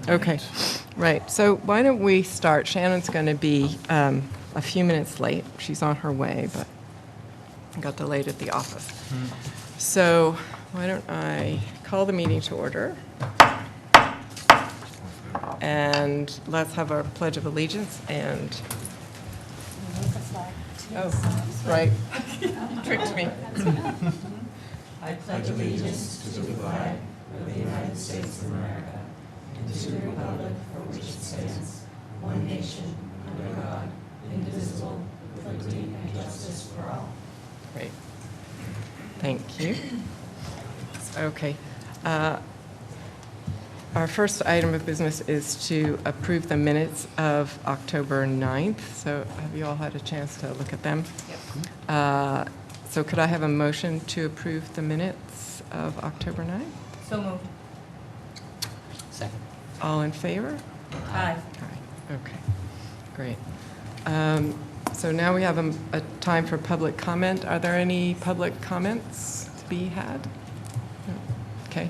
Okay, right. So why don't we start? Shannon's going to be a few minutes late. She's on her way, but got delayed at the office. So why don't I call the meeting to order? And let's have our Pledge of Allegiance and... Oh, right. Tricked me. I pledge allegiance to the flag of the United States of America and to the republic for which it stands, one nation, under God, indivisible, with liberty and justice for all. Great. Thank you. Okay. Our first item of business is to approve the minutes of October 9th. So have you all had a chance to look at them? Yep. So could I have a motion to approve the minutes of October 9th? So moved. Second. All in favor? Aye. Aye. Okay, great. So now we have a time for public comment. Are there any public comments to be had? No. Okay,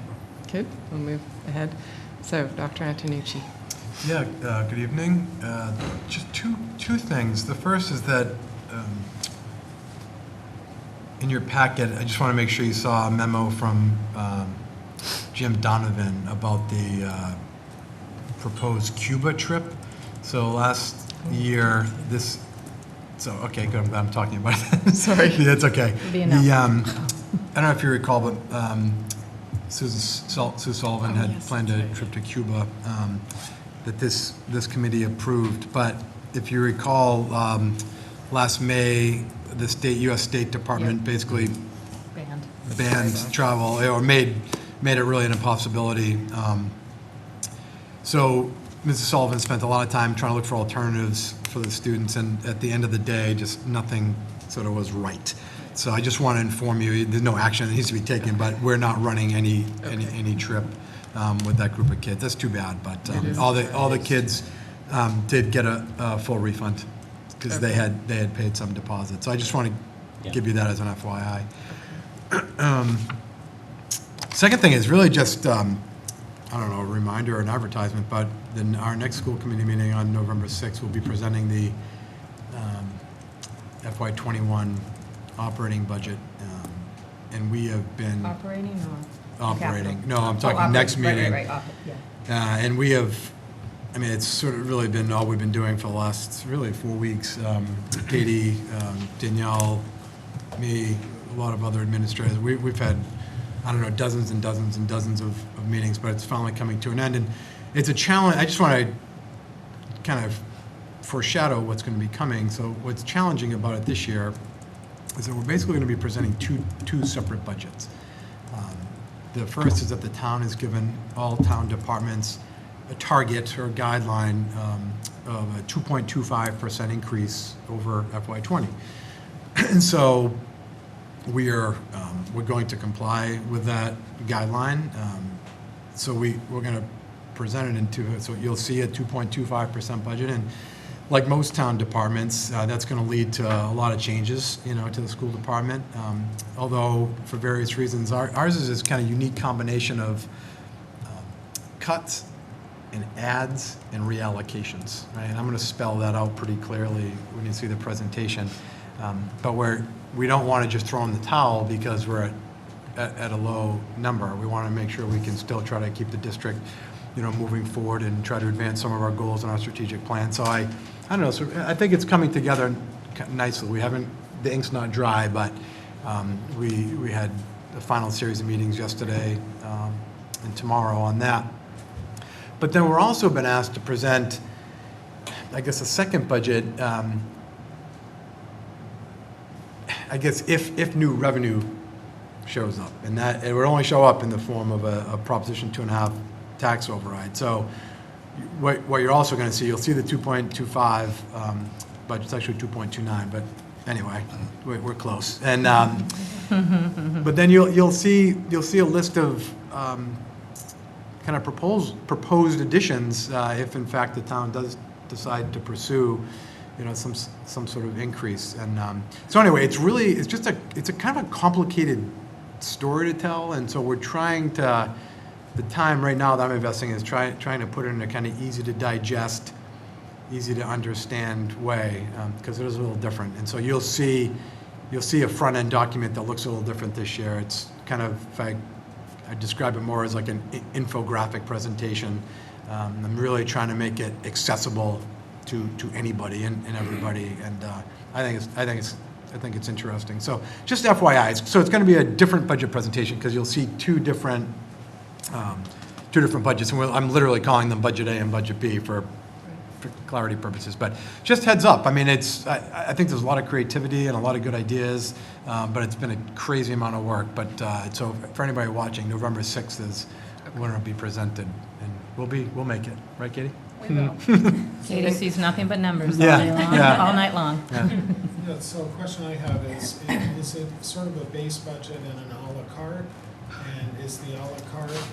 good. We'll move ahead. So, Dr. Antonucci. Yeah, good evening. Just two things. The first is that in your packet, I just want to make sure you saw a memo from Jim Donovan about the proposed Cuba trip. So last year, okay, good, I'm glad I'm talking about it. Sorry. Yeah, it's okay. I don't know if you recall, but Sue Sullivan had planned a trip to Cuba that this committee approved. But if you recall, last May, the U.S. State Department basically banned travel, or made it really an impossibility. So Mrs. Sullivan spent a lot of time trying to look for alternatives for the students, and at the end of the day, just nothing sort of was right. So I just want to inform you, there's no action that needs to be taken, but we're not running any trip with that group of kids. That's too bad, but all the kids did get a full refund because they had paid some deposit. So I just want to give you that as an FYI. Second thing is really just I don't know, a reminder or an advertisement, but then our next school committee meeting on November 6th will be presenting the FY21 operating budget, and we have been Operating or? operating. Capital. No, I'm talking next meeting. Right. Yeah. And we have, I mean, it's sort of really been all we've been doing for the last really 4 weeks. Katie, Danielle, me, a lot of other administrators. We've had, I don't know, dozens and dozens and dozens of meetings, but it's finally coming to an end. And it's a challenge. I just want to kind of foreshadow what's going to be coming. So what's challenging about it this year is that we're basically going to be presenting two separate budgets. The first is that the town has given all town departments a target or a guideline of a 2.25% increase over FY20. And so we're going to comply with that guideline. So we're going to present it so you'll see a 2.25% budget. And like most town departments, that's going to lead to a lot of changes, to the school department. Although for various reasons, ours is this kind of unique combination of cuts and adds and reallocations, right? And I'm going to spell that out pretty clearly when you see the presentation. But we don't want to just throw in the towel because we're at a low number. We want to make sure we can still try to keep the district, moving forward and try to advance some of our goals in our strategic plan. So I don't know. So I think it's coming together nicely. The ink's not dry, but we had the final series of meetings yesterday and tomorrow on that. But then we're also been asked to present, I guess, a second budget. I guess if new revenue shows up, and that it would only show up in the form of a Proposition 2.5 tax override. So what you're also going to see, you'll see the 2.25 budget. It's actually 2.29, but anyway, we're close. And but then you'll see a list of kind of proposed additions if in fact the town does decide to pursue some sort of increase. And so anyway, it's a kind of a complicated story to tell, and so we're trying to the time right now that I'm investing is trying to put it in a kind of easy to digest, easy to understand way, because it is a little different. And so you'll see a front-end document that looks a little different this year. It's kind of, I describe it more as like an infographic presentation. I'm really trying to make it accessible to anybody and everybody, and I think it's interesting. So just FYI, so it's going to be a different budget presentation because you'll see two different budgets, and I'm literally calling them Budget A and Budget B for clarity purposes. But just heads up, I mean, I think there's a lot of creativity and a lot of good ideas, but it's been a crazy amount of work. But so for anybody watching, November 6th is when it'll be presented, and we'll make it, right, Katie? We will. Katie sees nothing but numbers all Yeah, day long, yeah. all night long. Yeah. Yeah, so a question I have is it sort of a base budget and an à la carte? And is the à la carte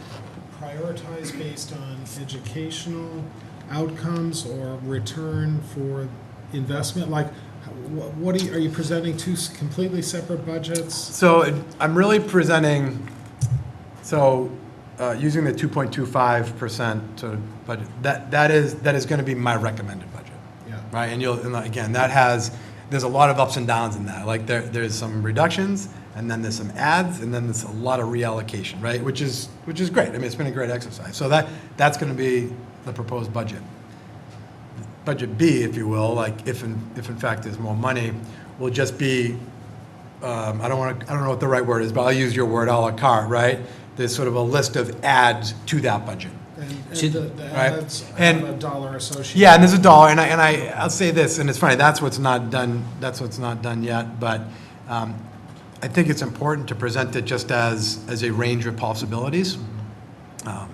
prioritized based on educational outcomes or return for investment? Like, what are you presenting two completely separate budgets? So I'm really presenting, using the 2.25% sort of budget, that is going to be my recommended budget. Yeah. Right, and again, there's a lot of ups and downs in that. Like there's some reductions, and then there's some adds, and then there's a lot of reallocation, right? Which is great. I mean, it's been a great exercise. So that's going to be the proposed budget. Budget B, if you will, like if in fact there's more money, will just be, I don't know what the right word is, but I'll use your word, à la carte, right? There's sort of a list of adds to that budget. And Should- the right. ads And- have a dollar associated. Yeah, and there's a dollar, and I'll say this, and it's funny, that's what's not done yet, but I think it's important to present it just as a range of possibilities. À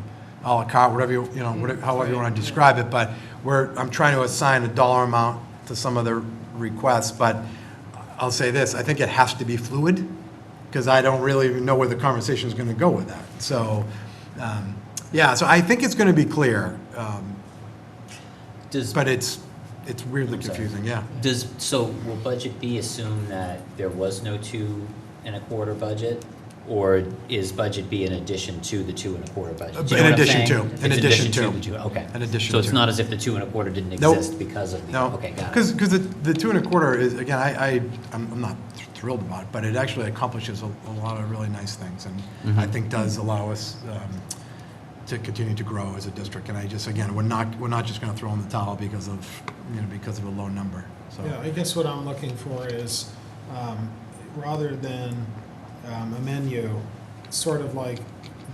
la carte, however you want to describe it, but I'm trying to assign a dollar amount to some of the requests, but I'll say this, I think it has to be fluid, because I don't really know where the conversation is going to go with that. So, so I think it's going to be clear, but it's weirdly confusing, yeah. So will Budget B assume that there was no 2 1/4 budget? Or is Budget B in addition to the 2 1/4 budget? Do you know In what I'm addition saying? to, in It's addition to. the 2, okay. In addition So it's to. not as if the 2 1/4 didn't Nope. exist because of the, No, okay, got it. because the 2 1/4 is, again, I'm not thrilled about it, but it actually accomplishes a lot of really nice things, and I think does allow us to continue to grow as a district. And we're not just going to throw in the towel because of a low number. So Yeah, I guess what I'm looking for is, rather than a menu, sort of like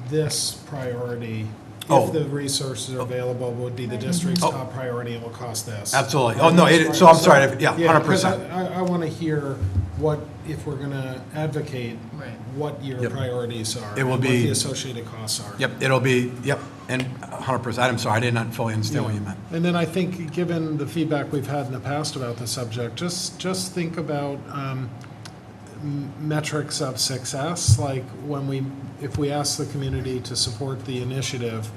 this priority, Oh. if the resources are available, would be the district's Oh. top priority and will cost this. Absolutely. Oh, no, so I'm sorry, yeah, 100%. I want to hear what, if we're going to advocate, Right. what your Yep. priorities are. It will and be- what the associated costs are. Yep, and 100%. I'm sorry, I did not fully understand what you meant. And then I think, given the feedback we've had in the past about the subject, just think about metrics of success, like if we ask the community to support the initiative,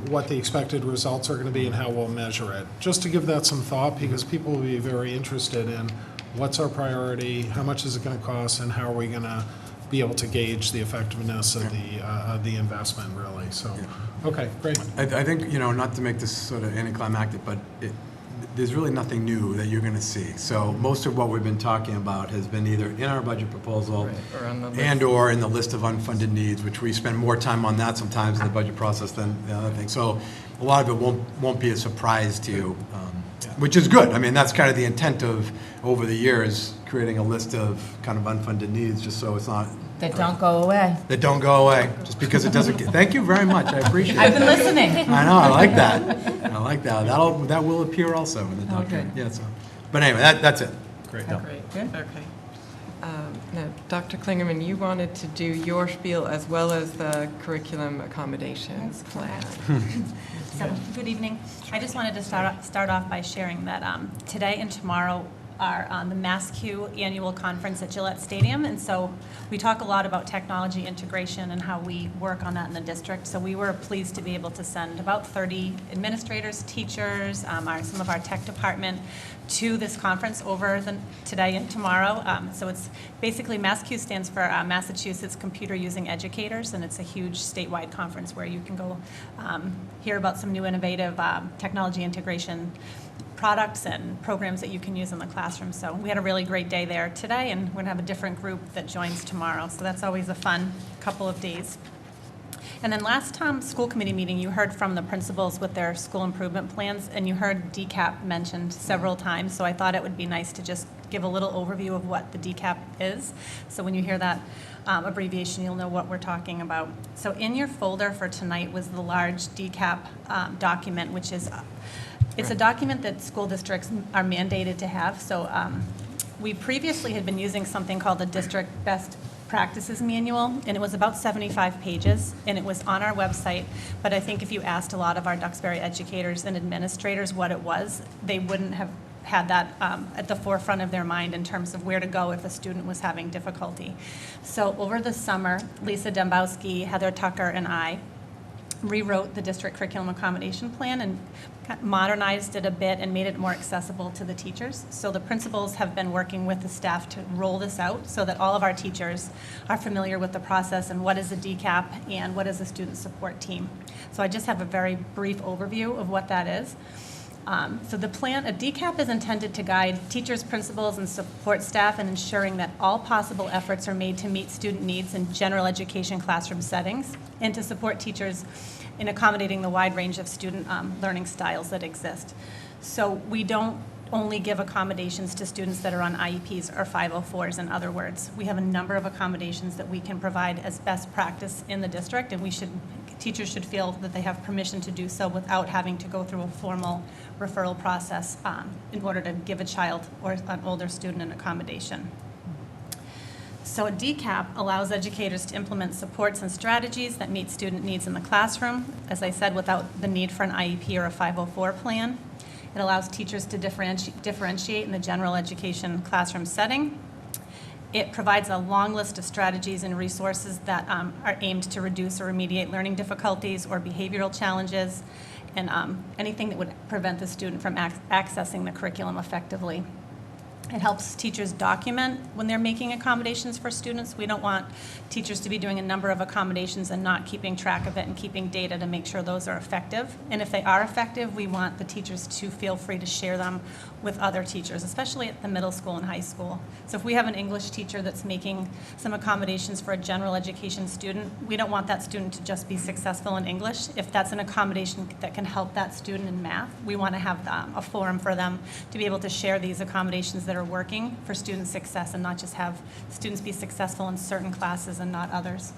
what the expected results are going to be and how we'll measure it. Just to give that some thought, because people will be very interested in what's our priority, how much is it going to cost, and how are we going to be able to gauge the effectiveness of the investment, really. So, okay, great. I think, not to make this sort of anticlimactic, but there's really nothing new that you're going to see. So most of what we've been talking about has been either in our budget proposal Right, or on the list. and/or in the list of unfunded needs, which we spend more time on that sometimes in the budget process than the other thing. So a lot of it won't be a surprise to you, which is good. I mean, that's kind of the intent of, over the years, creating a list of kind of unfunded needs, just so it's not. That don't go away. That don't go away, just because it doesn't. Thank you very much, I appreciate it. I've been listening. I know, I like that. I like that. That will appear also in the document. Okay. Yeah, so, but anyway, that's it. Great. Great, Good. okay. Now, Dr. Klingerman, you wanted to do your spiel as well as the curriculum accommodations plan. So, good evening. I just wanted to start off by sharing that today and tomorrow the MassQ annual conference at Gillette Stadium, and so we talk a lot about technology integration and how we work on that in the district. So we were pleased to be able to send about 30 administrators, teachers, some of our tech department to this conference over today and tomorrow. So it's basically MassQ stands for Massachusetts Computer Using Educators, and it's a huge statewide conference where you can go hear about some new innovative technology integration products and programs that you can use in the classroom. So we had a really great day there today, and we're going to have a different group that joins tomorrow. So that's always a fun couple of days. And then last school committee meeting, you heard from the principals with their school improvement plans, and you heard DCAP mentioned several times. So I thought it would be nice to just give a little overview of what the DCAP is. So when you hear that abbreviation, you'll know what we're talking about. So in your folder for tonight was the large DCAP document, which is it's a document that school districts are mandated to have. So we previously had been using something called the District Best Practices Manual, and it was about 75 pages, and it was on our website. But I think if you asked a lot of our Duxbury educators and administrators what it was, they wouldn't have had that at the forefront of their mind in terms of where to go if a student was having difficulty. So over the summer, Lisa Dembowski, Heather Tucker, and I rewrote the district curriculum accommodation plan and modernized it a bit and made it more accessible to the teachers. So the principals have been working with the staff to roll this out so that all of our teachers are familiar with the process and what is a DCAP and what is a student support team. So I just have a very brief overview of what that is. So the plan, a DCAP is intended to guide teachers, principals, and support staff in ensuring that all possible efforts are made to meet student needs in general education classroom settings and to support teachers in accommodating the wide range of student learning styles that exist. So we don't only give accommodations to students that are on IEPs or 504s, in other words. We have a number of accommodations that we can provide as best practice in the district, and teachers should feel that they have permission to do so without having to go through a formal referral process in order to give a child or an older student an accommodation. So a DCAP allows educators to implement supports and strategies that meet student needs in the classroom, as I said, without the need for an IEP or a 504 plan. It allows teachers to differentiate in the general education classroom setting. It provides a long list of strategies and resources that are aimed to reduce or remediate learning difficulties or behavioral challenges, and anything that would prevent the student from accessing the curriculum effectively. It helps teachers document when they're making accommodations for students. We don't want teachers to be doing a number of accommodations and not keeping track of it and keeping data to make sure those are effective. And if they are effective, we want the teachers to feel free to share them with other teachers, especially at the middle school and high school. So if we have an English teacher that's making some accommodations for a general education student, we don't want that student to just be successful in English. If that's an accommodation that can help that student in math, we want to have a forum for them to be able to share these accommodations that are working for student success and not just have students be successful in certain classes and not others.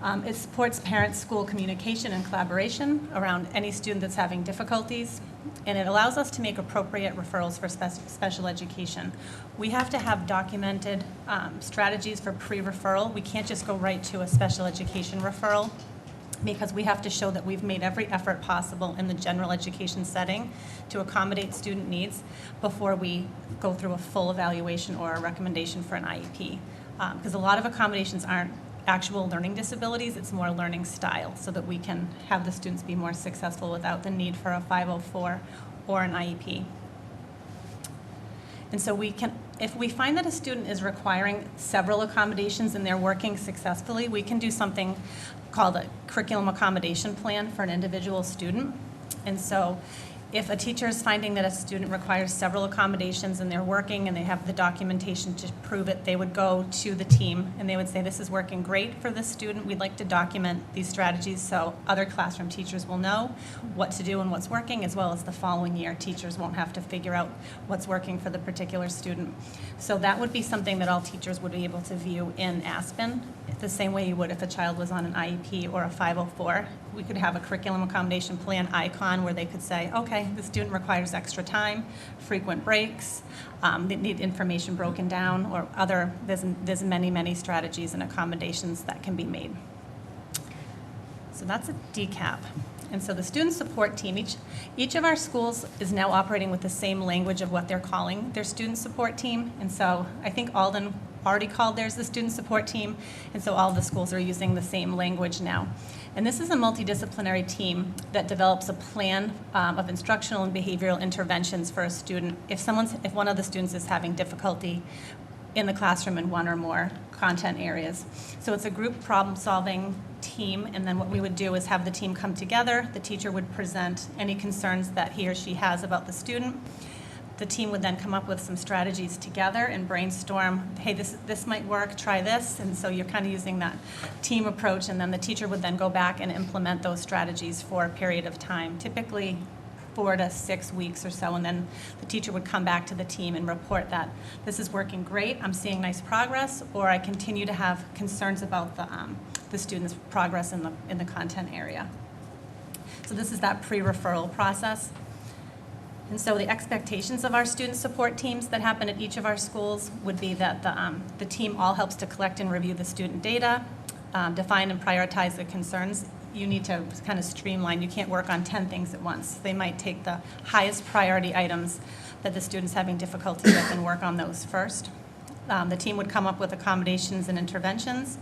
It supports parent-school communication and collaboration around any student that's having difficulties, and it allows us to make appropriate referrals for special education. We have to have documented strategies for pre-referral. We can't just go right to a special education referral, because we have to show that we've made every effort possible in the general education setting to accommodate student needs before we go through a full evaluation or a recommendation for an IEP. Because a lot of accommodations aren't actual learning disabilities, it's more learning style, so that we can have the students be more successful without the need for a 504 or an IEP. And so if we find that a student is requiring several accommodations and they're working successfully, we can do something called a curriculum accommodation plan for an individual student. And so if a teacher is finding that a student requires several accommodations and they're working and they have the documentation to prove it, they would go to the team and they would say, this is working great for this student. We'd like to document these strategies so other classroom teachers will know what to do and what's working, as well as the following year teachers won't have to figure out what's working for the particular student. So that would be something that all teachers would be able to view in Aspen, the same way you would if a child was on an IEP or a 504. We could have a curriculum accommodation plan icon where they could say, okay, the student requires extra time, frequent breaks, they need information broken down, or there's many, many strategies and accommodations that can be made. So that's a DCAP. And so the student support team, each of our schools is now operating with the same language of what they're calling their student support team. And so I think Alden already called theirs the student support team, and so all the schools are using the same language now. And this is a multidisciplinary team that develops a plan of instructional and behavioral interventions for a student if one of the students is having difficulty in the classroom in one or more content areas. So it's a group problem-solving team, and then what we would do is have the team come together. The teacher would present any concerns that he or she has about the student. The team would then come up with some strategies together and brainstorm, hey, this might work, try this. And so you're kind of using that team approach, and then the teacher would then go back and implement those strategies for a period of time, typically 4 to 6 weeks or so, and then the teacher would come back to the team and report that this is working great, I'm seeing nice progress, or I continue to have concerns about the student's progress in the content area. So this is that pre-referral process. And so the expectations of our student support teams that happen at each of our schools would be that the team all helps to collect and review the student data, define and prioritize the concerns. You need to kind of streamline. You can't work on 10 things at once. They might take the highest priority items that the student's having difficulty with and work on those first. The team would come up with accommodations and interventions,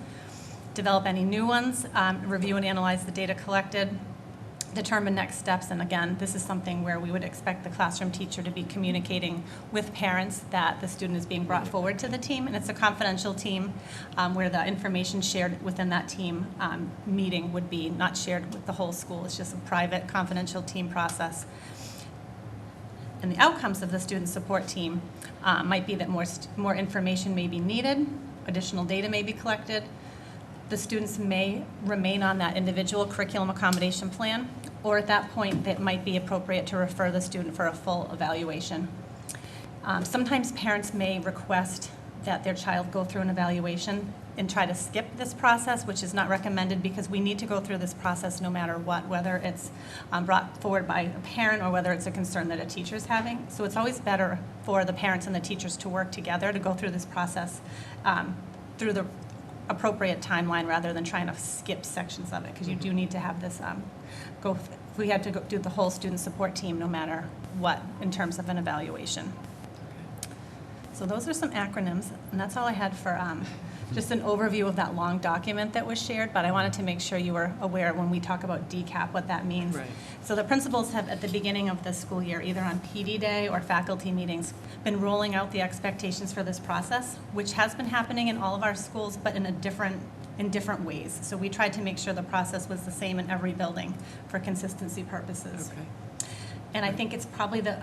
develop any new ones, review and analyze the data collected, determine next steps, and again, this is something where we would expect the classroom teacher to be communicating with parents that the student is being brought forward to the team, and it's a confidential team where the information shared within that team meeting would be not shared with the whole school. It's just a private, confidential team process. And the outcomes of the student support team might be that more information may be needed, additional data may be collected, the students may remain on that individual curriculum accommodation plan, or at that point, it might be appropriate to refer the student for a full evaluation. Sometimes parents may request that their child go through an evaluation and try to skip this process, which is not recommended because we need to go through this process no matter what, whether it's brought forward by a parent or whether it's a concern that a teacher's having. So it's always better for the parents and the teachers to work together to go through this process through the appropriate timeline rather than trying to skip sections of it, because you do need to have this we had to go do the whole student support team no matter what in terms of an evaluation. So those are some acronyms, and that's all I had for just an overview of that long document that was shared, but I wanted to make sure you were aware when we talk about DCAP what that means. Right. So the principals have, at the beginning of the school year, either on PD day or faculty meetings, been rolling out the expectations for this process, which has been happening in all of our schools, but in different ways. So we tried to make sure the process was the same in every building for consistency purposes. Okay. And I think it's probably the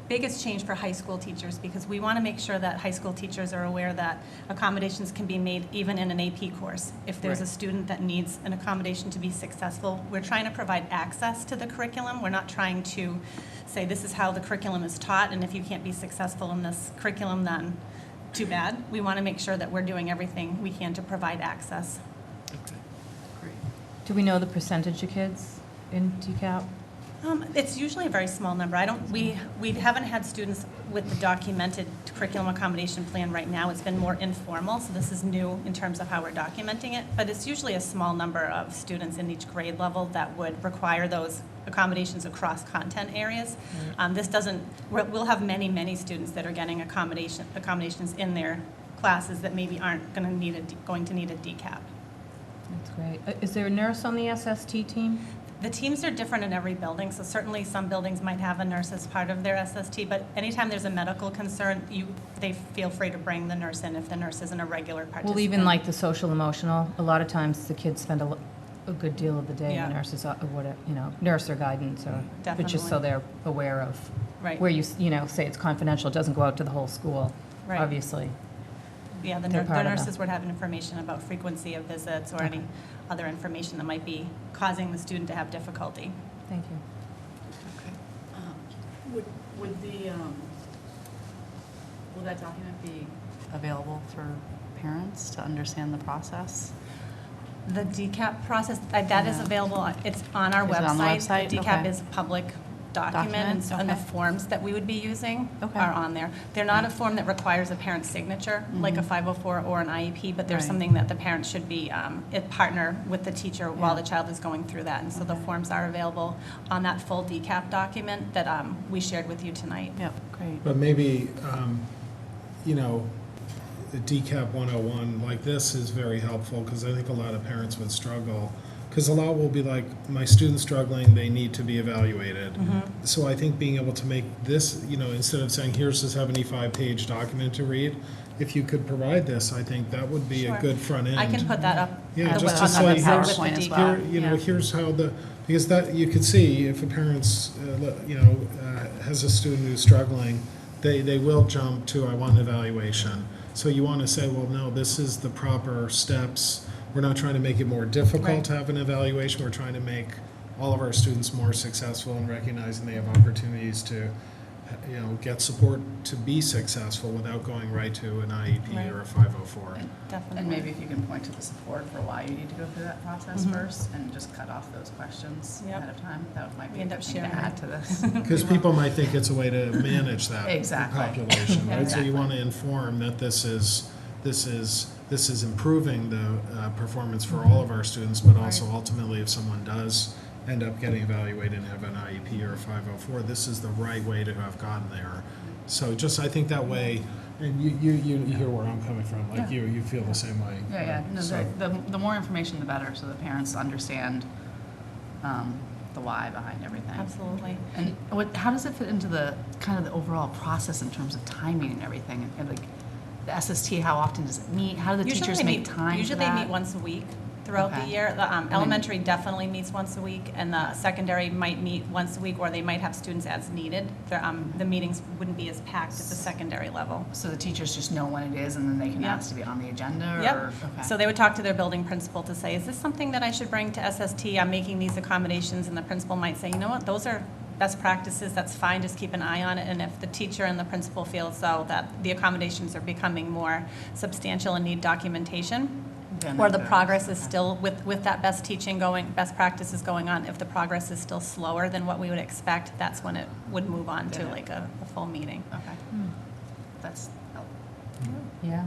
biggest change for high school teachers, because we want to make sure that high school teachers are aware that accommodations can be made even in an AP course. If there's Right. a student that needs an accommodation to be successful, we're trying to provide access to the curriculum. We're not trying to say this is how the curriculum is taught, and if you can't be successful in this curriculum, then too bad. We want to make sure that we're doing everything we can to provide access. Okay, great. Do we know the percentage of kids in DCAP? It's usually a very small number. We haven't had students with the documented curriculum accommodation plan right now. It's been more informal, so this is new in terms of how we're documenting it. But it's usually a small number of students in each grade level that would require those accommodations across content areas. We'll have many students that are getting accommodations in their classes that maybe aren't going to need a DCAP. That's great. Is there a nurse on the SST team? The teams are different in every building, so certainly some buildings might have a nurse as part of their SST, but anytime there's a medical concern, they feel free to bring the nurse in if the nurse isn't a regular participant. Well, even like the social emotional, a lot of times the kids spend a good deal of the day in Yeah. the nurses, nurse or guidance, or but just so Definitely. they're aware of Right. where you say it's confidential, it doesn't go out to the whole school, Right. obviously. Yeah, the They're part of nurses that. would have information about frequency of visits or any other information that might be causing the student to have difficulty. Thank you. Okay. Will that document be available for parents to understand the process? The DCAP process, that is Yeah. available, it's on our Is it website. on the website? The DCAP Okay. is public document, and so- and the Okay. forms that we would be using Okay. are on there. They're not a form that requires a parent's signature, like a 504 or an IEP, but there's Right. something that the parent should be, partner with the teacher while Yeah. the child is going through that. And so the Okay. forms are available on that full DCAP document that we shared with you tonight. Yep, great. But maybe, you know, the DCAP 101, like this is very helpful, because I think a lot of parents would struggle. Because a lot will be like, my student's struggling, they need to be evaluated. So I think being able to make this, you know, instead of saying, here's this 75-page document to read, if you could provide this, I think that would be a Sure. good front end. I can put that up Yeah, on just the to say, website here's- with PowerPoint the as DCAP. well. Here, you know, Yeah. here's how because that, you could see if a parent's, you know, has a student who's struggling, they will jump to, I want an evaluation. So you want to say, well, no, this is the proper steps. We're not trying to make it more difficult Right. to have an evaluation. We're trying to make all of our students more successful and recognizing they have opportunities to, you know, get support to be successful without going right to an IEP Right. or a 504. Definitely. And maybe if you can point to the support for why you need to go through that process Mhm. first and just cut off those questions Yep. ahead of time, that might We be a end good up thing to sharing. add to this. Because people might think it's a way to manage that Exactly. population, right? So you Exactly. want to inform that this is improving the performance for all of our students, but also ultimately if someone does end up getting evaluated and have an IEP or a 504, this is the right way to have gotten there. So just, I think that way, and you hear where I'm coming from, like Yeah. you feel the same way. Yeah, yeah, no, So- the more information, the better, so the parents understand the why behind everything. Absolutely. And how does it fit into the, kind of the overall process in terms of timing and everything? And like, the SST, how often does it meet? How do the Usually teachers they make meet- time for Usually that? they meet once a week throughout the Okay. year. The elementary definitely meets once a week, and the secondary might meet once a week, or they might have students as needed. The meetings wouldn't be as packed at the secondary level. So the teachers just know when it is, and then they can Yeah. ask to be on the agenda, or? Yep. Okay. So they would talk to their building principal to say, is this something that I should bring to SST? I'm making these accommodations, and the principal might say, you know what, those are best practices, that's fine, just keep an eye on it. And if the teacher and the principal feel so that the accommodations are becoming more substantial and need documentation, Then or that the goes, progress is okay. still, with that best teaching going, best practices going on, if the progress is still slower than what we would expect, that's when it would move on to Then it- like a full meeting. Okay. That's helpful. Yeah.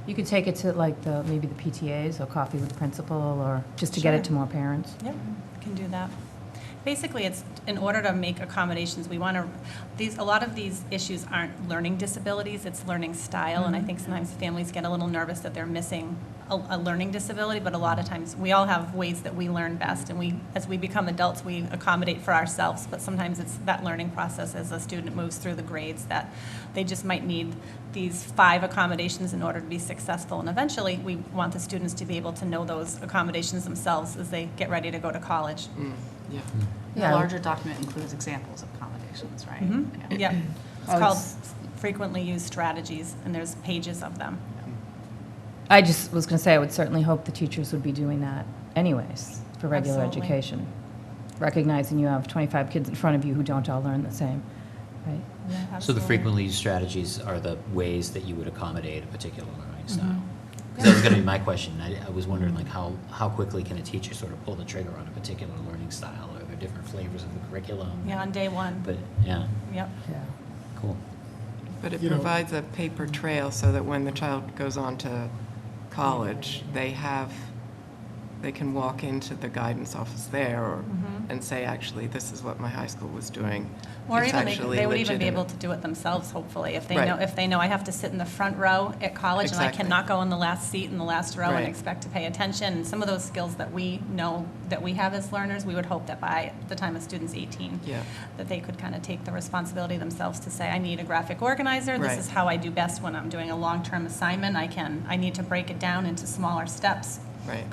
You could take it to like maybe the PTAs or coffee with the principal, or just to get Sure. it to more parents. Yep, can do that. Basically, it's in order to make accommodations, we want to, a lot of these issues aren't learning disabilities, it's learning style, and I think sometimes families get a little nervous that they're missing a learning disability, but a lot of times, we all have ways that we learn best, and as we become adults, we accommodate for ourselves, but sometimes it's that learning process as a student moves through the grades that they just might need these 5 accommodations in order to be successful, and eventually, we want the students to be able to know those accommodations themselves as they get ready to go to college. Yeah. The Yeah. larger document includes examples of accommodations, right? Mhm. Yeah. Yep. It's Oh, called it's- frequently used strategies, and there's pages of them. I just was going to say, I would certainly hope the teachers would be doing that anyways for regular Absolutely. education, recognizing you have 25 kids in front of you who don't all learn the same, right? So the frequently used strategies are the ways that you would accommodate a particular learning style? Mhm. Because that was going to be my question. I was wondering, like, how quickly can a teacher sort of pull the trigger on a particular learning style? Are there different flavors of the curriculum? Yeah, on day one. But, yeah, Yep. Yeah. cool. But it You know- provides a paper trail so that when the child goes on to college, they can walk into the guidance office there and say, actually, this is what my high school was doing. Or It's even actually they would even be able legitimate. to do it themselves, hopefully, if Right. they know I have to sit in the front row at college and I Exactly. cannot go in the last seat in the last row and Right. expect to pay attention. And some of those skills that we know that we have as learners, we would hope that by the time a student's 18, Yeah. that they could kind of take the responsibility themselves to say, I need a graphic organizer. This Right. is how I do best when I'm doing a long-term assignment. I need to break it down into smaller steps. Right.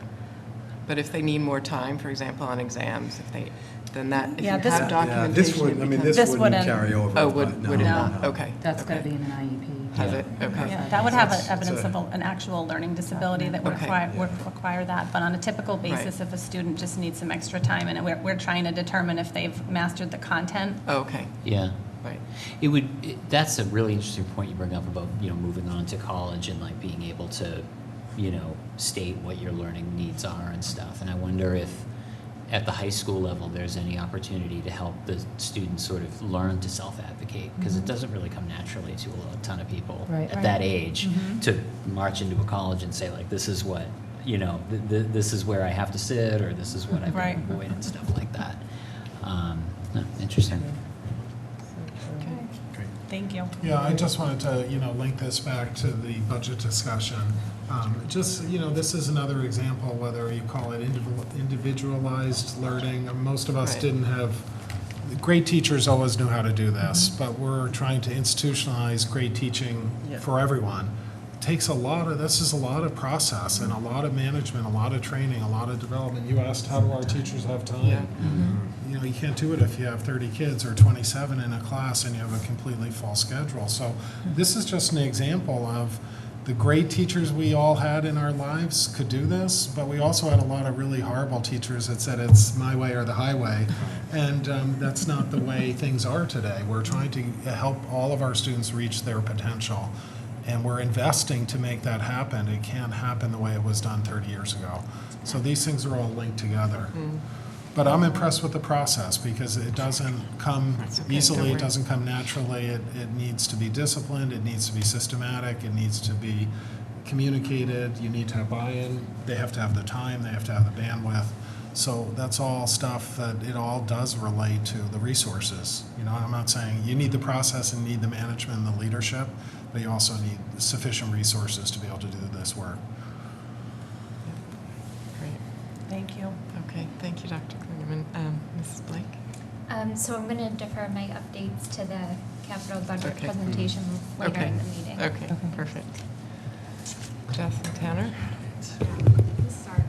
But if they need more time, for example, on exams, if Yeah, you have this- Yeah, documentation. this would, it I mean, becomes- this This wouldn't wouldn't- carry over. Oh, but would it no, not? no. Okay. That's got to okay. be in an IEP. Has it? Okay. Yeah, that would have That's- evidence that's of an actual learning disability that would Okay. require that. But on a typical basis, Right. if a student just needs some extra time, and we're trying to determine if they've mastered the content. Oh, okay. Yeah. Right. That's a really interesting point you bring up about, moving on to college and like being able to, state what your learning needs are and stuff. And I wonder if, at the high school level, there's any opportunity to help the students sort of learn to self-advocate, because it doesn't really come naturally to a ton of people Right. at that age to march into a college and say, like, this is what, you know, this is where I have to sit, or this is what I've Right. got to avoid, and stuff like that. Interesting. Great. Thank you. Yeah, I just wanted to, link this back to the budget discussion. This is another example, whether you call it individualized learning. Most of us Right. didn't have, great teachers always knew how to do this, but we're trying to institutionalize great teaching Yeah. for everyone. This is a lot of process and a lot of management, a lot of training, a lot of development. You asked, how do our teachers have time? Yeah. You can't do it if you have 30 kids or 27 in a class and you have a completely full schedule. So this is just an example of the great teachers we all had in our lives could do this, but we also had a lot of really horrible teachers that said it's my way or the highway. And that's not the way things are today. We're trying to help all of our students reach their potential. And we're investing to make that happen. It can't happen the way it was done 30 years ago. So these things are all linked together. But I'm impressed with the process because it doesn't come easily, it doesn't come naturally. It needs to be disciplined, it needs to be systematic, it needs to be communicated, you need to have buy-in, they have to have the time, they have to have the bandwidth. So that's all stuff that it all does relate to the resources. I'm not saying you need the process and need the management and the leadership, but you also need sufficient resources to be able to do this work. Great. Thank you. Okay, thank you, Dr. Klingerman. Mrs. Blake? So I'm going to defer my updates to the capital budget Okay. presentation later Okay. in the meeting. Okay, perfect. Jess and Tanner? Start.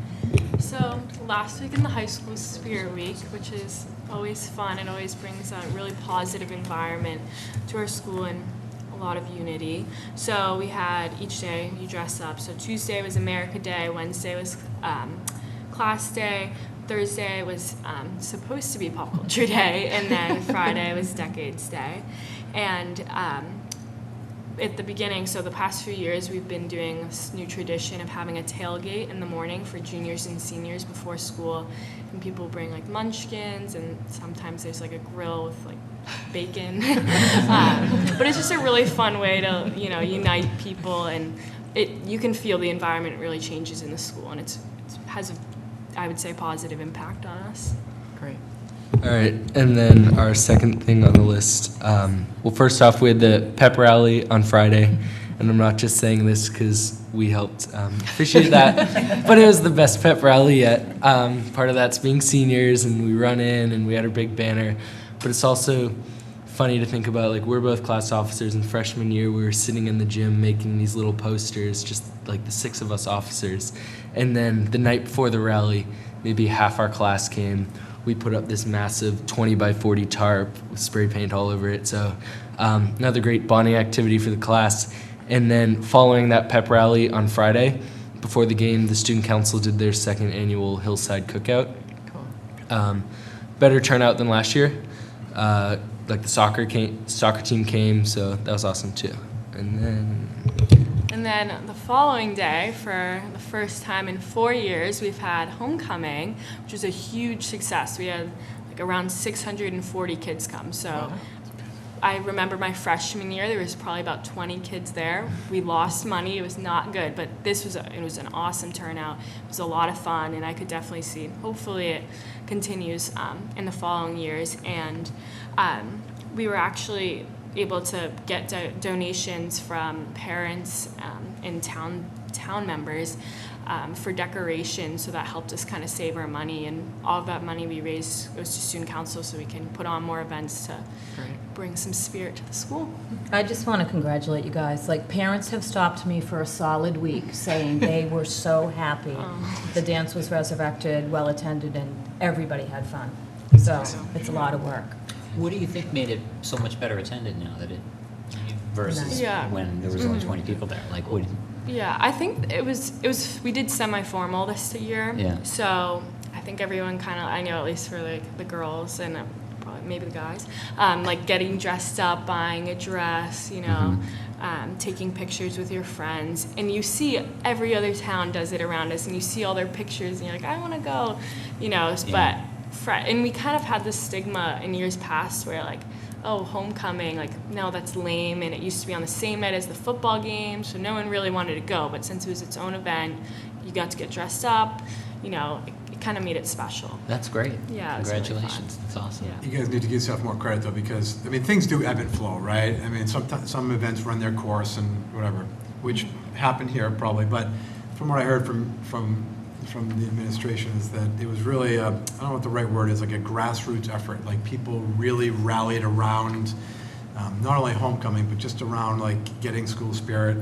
So last week in the high school was Spirit Week, which is always fun and always brings a really positive environment to our school and a lot of unity. So we had each day you dress up. So Tuesday was America Day, Wednesday was class day, Thursday was supposed to be pop culture day, and then Friday was Decades Day. And at the beginning, so the past few years, we've been doing this new tradition of having a tailgate in the morning for juniors and seniors before school. And people bring like munchkins, and sometimes there's like a grill with like bacon. But it's just a really fun way to, unite people, and you can feel the environment really changes in the school, and it has I would say, positive impact on us. Great. All right, and then our second thing on the list. Well, first off, we had the pep rally on Friday, and I'm not just saying this because we helped officiate that, but it was the best pep rally yet. Part of that's being seniors, and we run in, and we had our big banner. But it's also funny to think about, like, we're both class officers, and freshman year we were sitting in the gym making these little posters, just like the 6 of us officers. And then the night before the rally, maybe half our class came. We put up this massive 20 by 40 tarp with spray paint all over it. So another great bonding activity for the class. And then following that pep rally on Friday, before the game, the student council did their second annual Hillside Cookout. Cool. Better turnout than last year. Like the soccer team came, so that was awesome too. And then the following day, for the first time in 4 years, we've had homecoming, which was a huge success. We had like around 640 kids come. So Wow. I remember my freshman year, there was probably about 20 kids there. We lost money. It was not good, but it was an awesome turnout. It was a lot of fun, and I could definitely see, hopefully it continues in the following years. And we were actually able to get donations from parents and town members for decoration, so that helped us kind of save our money, and all of that money we raise goes to student council so we can put on more events to bring some spirit to the school. I just want to congratulate you guys. Like, parents have stopped me for a solid week saying they were so happy. The dance was resurrected, well attended, and everybody had fun. So it's a lot of work. What do you think made it so much better attended now that versus Yeah. when there was only 20 people there? Like, what? Yeah, I think it was we did semi-formal this year. Yeah. So I think everyone kind of, I know at least for like the girls and probably maybe the guys, like getting dressed up, buying a dress, taking pictures with your friends. And you see every other town does it around us, and you see all their pictures, and you're like, I want to go, but and we kind of had this stigma in years past where like, oh, homecoming, like, no, that's lame, and it used to be on the same night as the football game, so no one really wanted to go. But since it was its own event, you got to get dressed up, you know, it kind of made it special. That's great. Yeah, it was really Congratulations. fun. That's awesome. Yeah. You guys need to give yourself more credit, though, because, I mean, things do ebb and flow, right? I mean, sometimes, some events run their course and whatever, which happened here probably, but from what I heard from the administration is that it was really, I don't know what the right word is, like a grassroots effort. Like, people really rallied around not only homecoming, but just around, like, getting school spirit,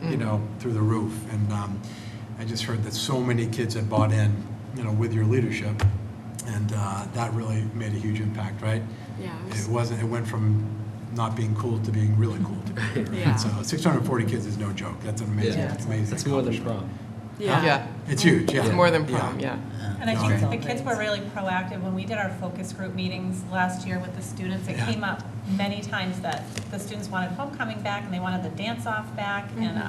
you know, through the roof. And I just heard that so many kids had bought in, you know, with your leadership, and that really made a huge impact, right? Yeah. It went from not being cool to being really cool to be. Right? Yeah. So 640 kids is no joke. That's an amazing, Yeah. amazing. That's more than accomplishment. prom. Yeah. It's huge, yeah. It's more than prom, yeah. And I No, think I- the kids were really proactive. When we did our focus group meetings last year with the students, it Yeah. came up many times that the students wanted homecoming back and they wanted the dance-off back. And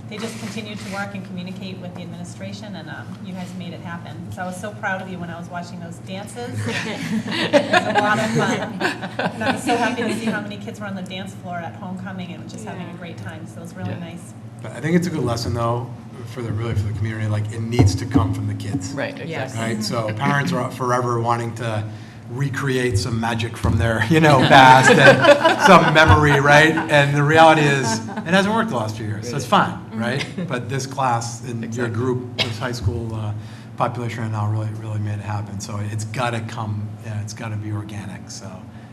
they just continued to work and communicate with the administration, and you guys made it happen. So I was so proud of you when I was watching those dances. It was a lot of fun. And I was so happy to see how many kids were on the dance floor at homecoming and just having a great time. So it was really Yeah. nice. But I think it's a good lesson, though, for the community. Like, it needs to come from the kids. Right, Yes. exactly. Right? So parents are forever wanting to recreate some magic from their, you know, past and some memory, right? And the reality is, it hasn't worked the last few years, so it's fine, right? But this class and your Exactly. group, this high school population right now really made it happen. So it's got to come, yeah, it's got to be organic, so.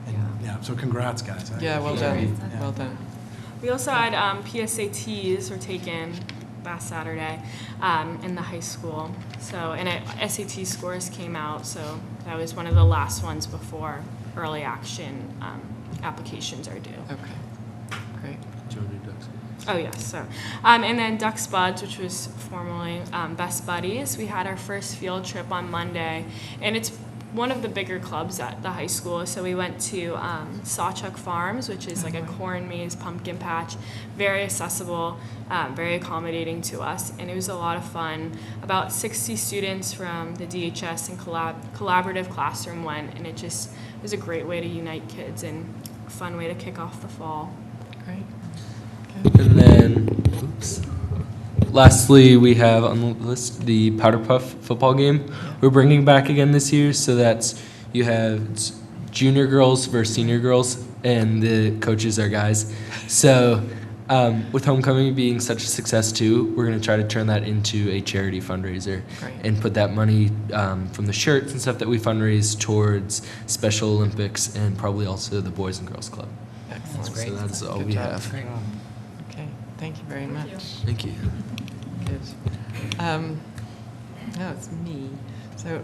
And, yeah, so congrats, guys. Yeah, well done, well done. We also had PSATs were taken last Saturday in the high school. So, and SAT scores came out, so that was one of the last ones before early action applications are due. Okay, great. Oh, yes, so. And then Ducks Buds, which was formerly Best Buddies, we had our first field trip on Monday, and it's one of the bigger clubs at the high school. So we went to Sawchuck Farms, which is like a corn maze pumpkin patch, very accessible, very accommodating to us, and it was a lot of fun. About 60 students from the DHS and collaborative classroom went, and it was a great way to unite kids and a fun way to kick off the fall. Great. And then, lastly, we have on the list the Powder Puff football game. We're bringing back again this year, so that's you have junior girls versus senior girls, and the coaches are guys. So with homecoming being such a success too, we're going to try to turn that into a charity fundraiser. Great. And put that money from the shirts and stuff that we fundraise towards Special Olympics and probably also the Boys and Girls Club. Excellent. So that's all Good we job. have. Okay, thank you very much. Thank you. Good. Now it's me. So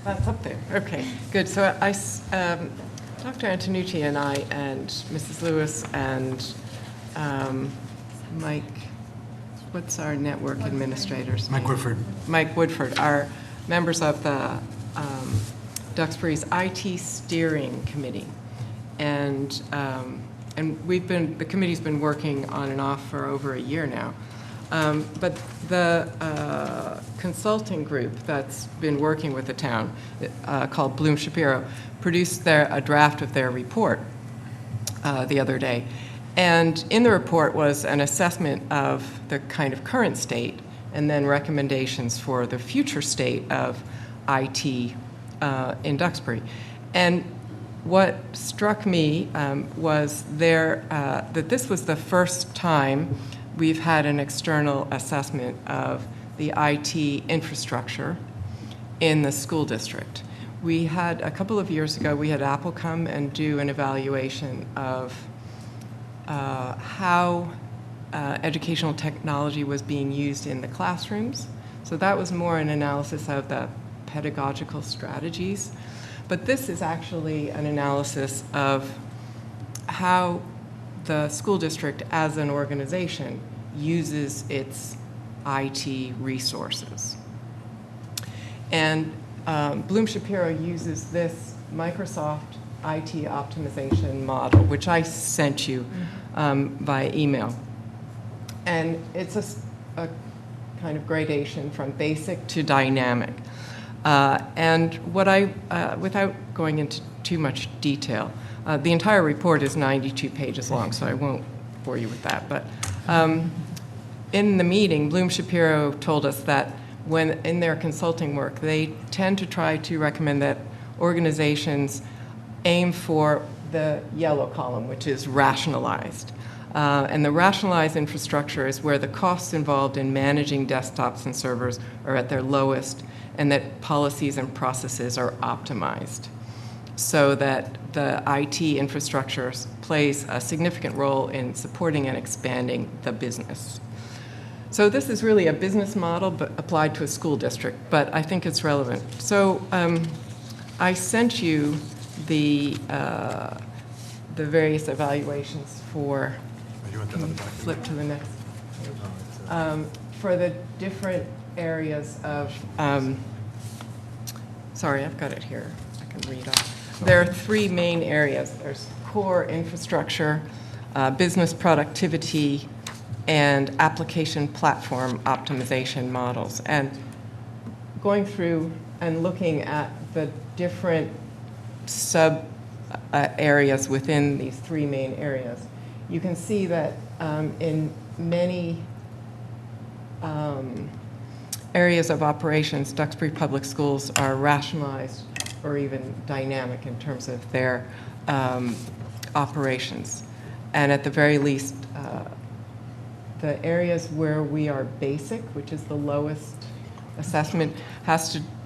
that's up there. Okay, good. So Dr. Antonucci and I and Mrs. Lewis and Mike, what's our network administrator's name? Mike Woodford. Mike Woodford are members of the Duxbury's IT Steering Committee. And the committee's been working on and off for over a year now. But the consulting group that's been working with the town, called Bloom Shapiro, produced a draft of their report the other day. And in the report was an assessment of the kind of current state and then recommendations for the future state of IT in Duxbury. And what struck me was that this was the first time we've had an external assessment of the IT infrastructure in the school district. We had, a couple of years ago, we had Apple come and do an evaluation of how educational technology was being used in the classrooms. So that was more an analysis of the pedagogical strategies. But this is actually an analysis of how the school district as an organization uses its IT resources. And Bloom Shapiro uses this Microsoft IT optimization model, which I sent you via email. And it's a kind of gradation from basic to dynamic. And without going into too much detail, the entire report is 92 pages long, so I won't bore you with that. But in the meeting, Bloom Shapiro told us that when in their consulting work, they tend to try to recommend that organizations aim for the yellow column, which is rationalized. And the rationalized infrastructure is where the costs involved in managing desktops and servers are at their lowest, and that policies and processes are optimized, so that the IT infrastructure plays a significant role in supporting and expanding the business. So this is really a business model but applied to a school district, but I think it's relevant. So I sent you the various evaluations for, can you flip to the next, for the different areas of, sorry, I've got it here, I can read off. There are three main areas. There's core infrastructure, business productivity, and application platform optimization models. And going through and looking at the different sub areas within these three main areas, you can see that in many areas of operations, Duxbury Public Schools are rationalized or even dynamic in terms of their operations. And at the very least, the areas where we are basic, which is the lowest assessment,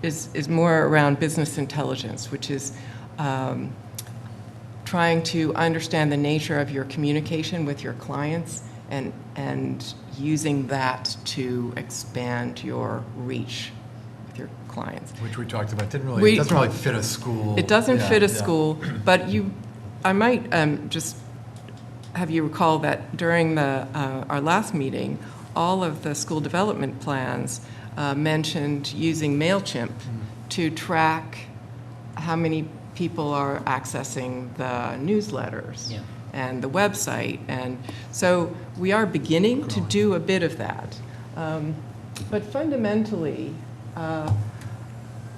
is more around business intelligence, which is trying to understand the nature of your communication with your clients and using that to expand your reach with your clients. Which we talked about. It doesn't really fit a school. It doesn't fit a school, but I might just have you recall that during our last meeting, all of the school development plans mentioned using MailChimp to track how many people are accessing the newsletters and the website. And so we are beginning to do a bit of that. But fundamentally,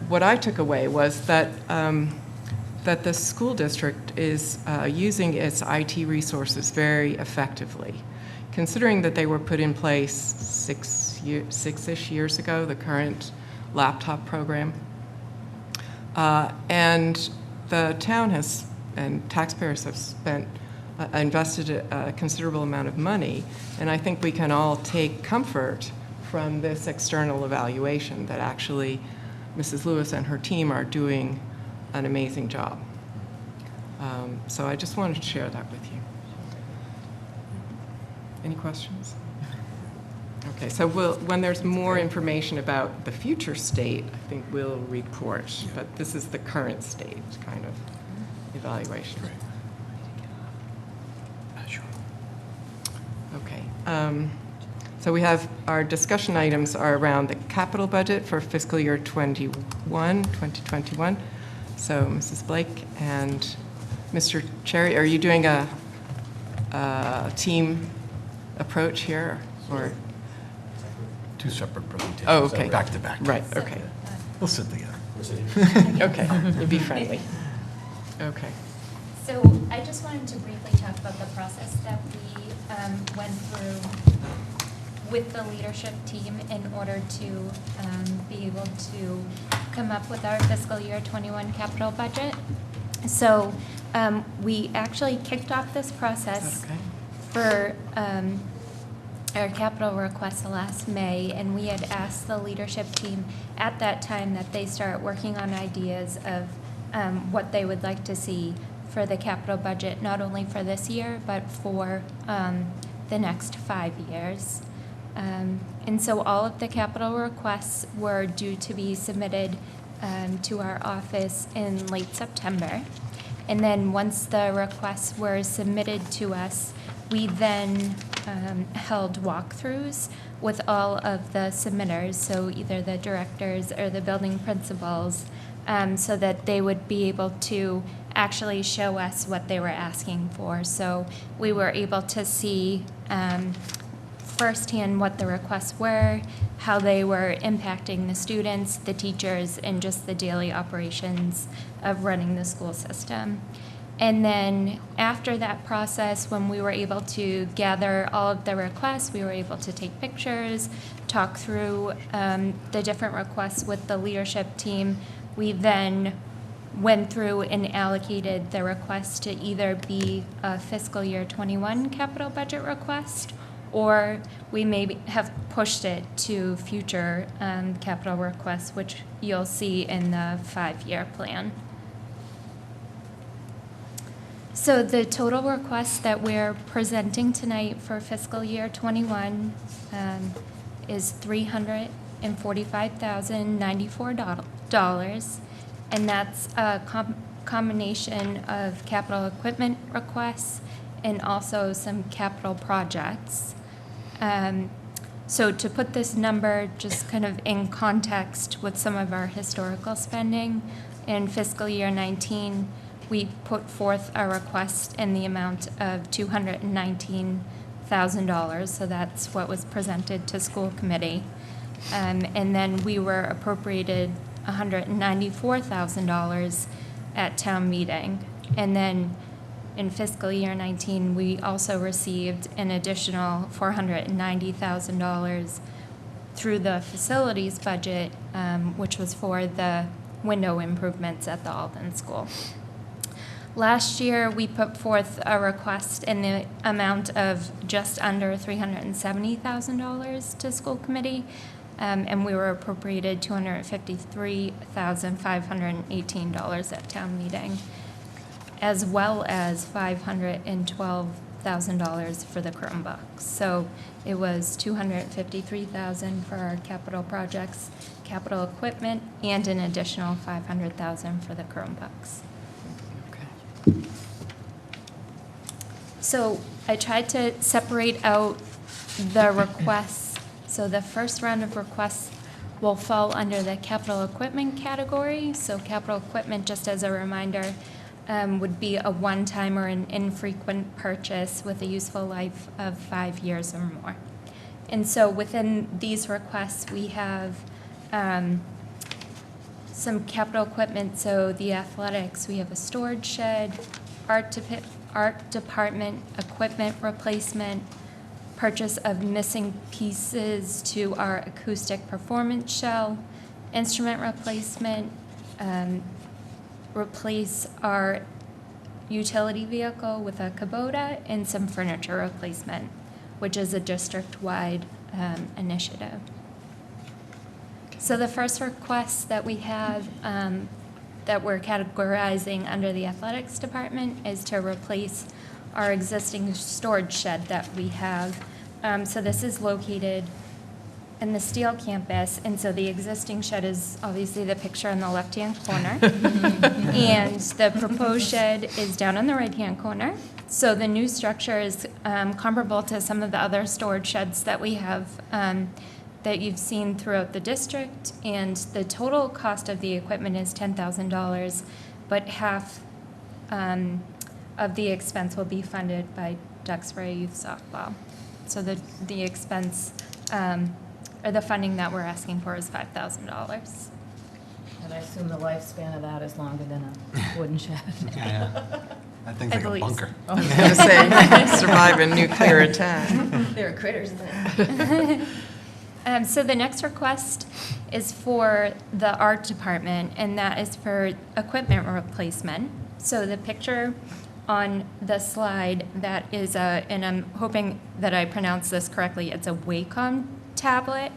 what I took away was that that the school district is using its IT resources very effectively. Considering that they were put in place six-ish years ago, the current laptop program, and the town has, and taxpayers have invested a considerable amount of money, and I think we can all take comfort from this external evaluation that actually Mrs. Lewis and her team are doing an amazing job. So I just wanted to share that with you. Any questions? Okay, so when there's more information about the future state, I think we'll report, but this is the current state kind of evaluation. Okay. So we have our discussion items are around the capital budget for fiscal year 2021. So Mrs. Blake and Mr. Cherry, are you doing a team approach here, or? Two separate presentations. Oh, okay. Back to back. Right, okay. We'll sit together. Okay, you'll be friendly. Okay. So I just wanted to briefly talk about the process that we went through with the leadership team in order to be able to come up with our fiscal year 21 capital budget. So we actually kicked off this process for our capital request last May, and we had asked the leadership team at that time that they start working on ideas of what they would like to see for the capital budget, not only for this year, but for the next 5 years. And so all of the capital requests were due to be submitted to our office in late September. And then once the requests were submitted to us, we then held walkthroughs with all of the submitters, so either the directors or the building principals, so that they would be able to actually show us what they were asking for. So we were able to see firsthand what the requests were, how they were impacting the students, the teachers, and just the daily operations of running the school system. And then after that process, when we were able to gather all of the requests, we were able to take pictures, talk through the different requests with the leadership team. We then went through and allocated the request to either be a fiscal year 21 capital budget request, or we maybe have pushed it to future capital requests, which you'll see in the 5-year plan. So the total requests that we're presenting tonight for fiscal year 21 is $345,094, and that's a combination of capital equipment requests and also some capital projects. So to put this number just kind of in context with some of our historical spending, in fiscal year 19, we put forth a request in the amount of $219,000, so that's what was presented to school committee. And then we were appropriated $194,000 at town meeting. And then in fiscal year 19, we also received an additional $490,000 through the facilities budget, which was for the window improvements at the Alden School. Last year, we put forth a request in the amount of just under $370,000 to school committee, and we were appropriated $253,518 at town meeting, as well as $512,000 for the Chromebooks. So it was $253,000 for our capital projects, capital equipment, and an additional $500,000 for the Chromebooks. So I tried to separate out the requests. So the first round of requests will fall under the capital equipment category. So capital equipment, just as a reminder, would be a one-time or an infrequent purchase with a useful life of 5 years or more. And so within these requests, we have some capital equipment. So the athletics, we have a storage shed, art department equipment replacement, purchase of missing pieces to our acoustic performance shell, instrument replacement, replace our utility vehicle with a Kubota, and some furniture replacement, which is a district-wide initiative. So the first request that we have that we're categorizing under the athletics department is to replace our existing storage shed that we have. So this is located in the Steele campus, and so the existing shed is obviously the picture in the left-hand corner. And the proposed shed is down in the right-hand corner. So the new structure is comparable to some of the other storage sheds that we have that you've seen throughout the district, and the total cost of the equipment is $10,000, but half of the expense will be funded by Duxbury Youth Softball. So the expense, or the funding that we're asking for is $5,000. And I assume the lifespan of that is longer than a wooden shed. Yeah. That thing's I like a believe bunker. I was going to say, survive a nuclear attack. There are critters there. So the next request is for the art department, and that is for equipment replacement. So the picture on the slide, that is and I'm hoping that I pronounce this correctly, it's a Wacom tablet.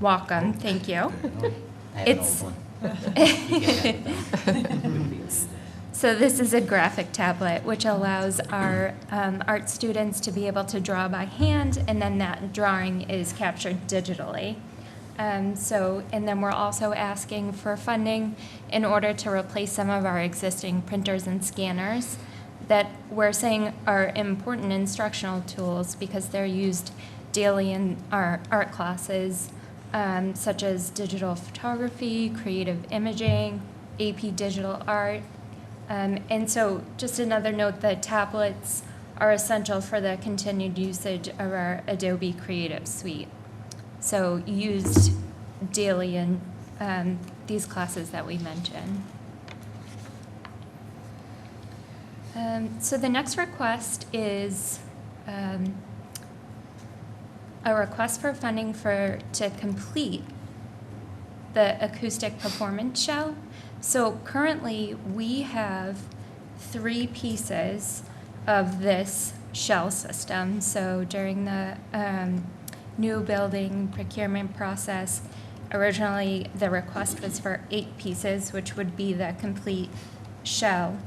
Wacom, thank you. I have an old one. You can have it. So this is a graphic tablet, which allows our art students to be able to draw by hand, and then that drawing is captured digitally. And then we're also asking for funding in order to replace some of our existing printers and scanners that we're saying are important instructional tools because they're used daily in our art classes, such as digital photography, creative imaging, AP digital art. And so just another note, the tablets are essential for the continued usage of our Adobe Creative Suite. So used daily in these classes that we mentioned. So the next request is a request for funding to complete the acoustic performance shell. So currently, we have 3 pieces of this shell system. So during the new building procurement process, originally the request was for 8 pieces, which would be the complete shell.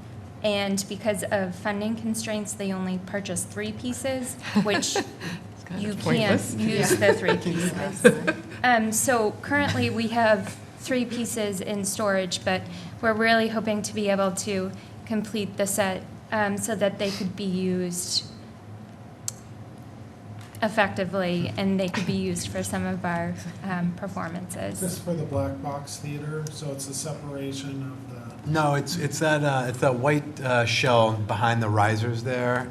And because of funding constraints, they only purchased 3 pieces, which you can't pointless. use the 3 pieces. So currently, we have 3 pieces in storage, but we're really hoping to be able to complete the set so that they could be used effectively and they could be used for some of our performances. This is for the black box theater, so it's a separation of the. No, it's that white shell behind the risers there.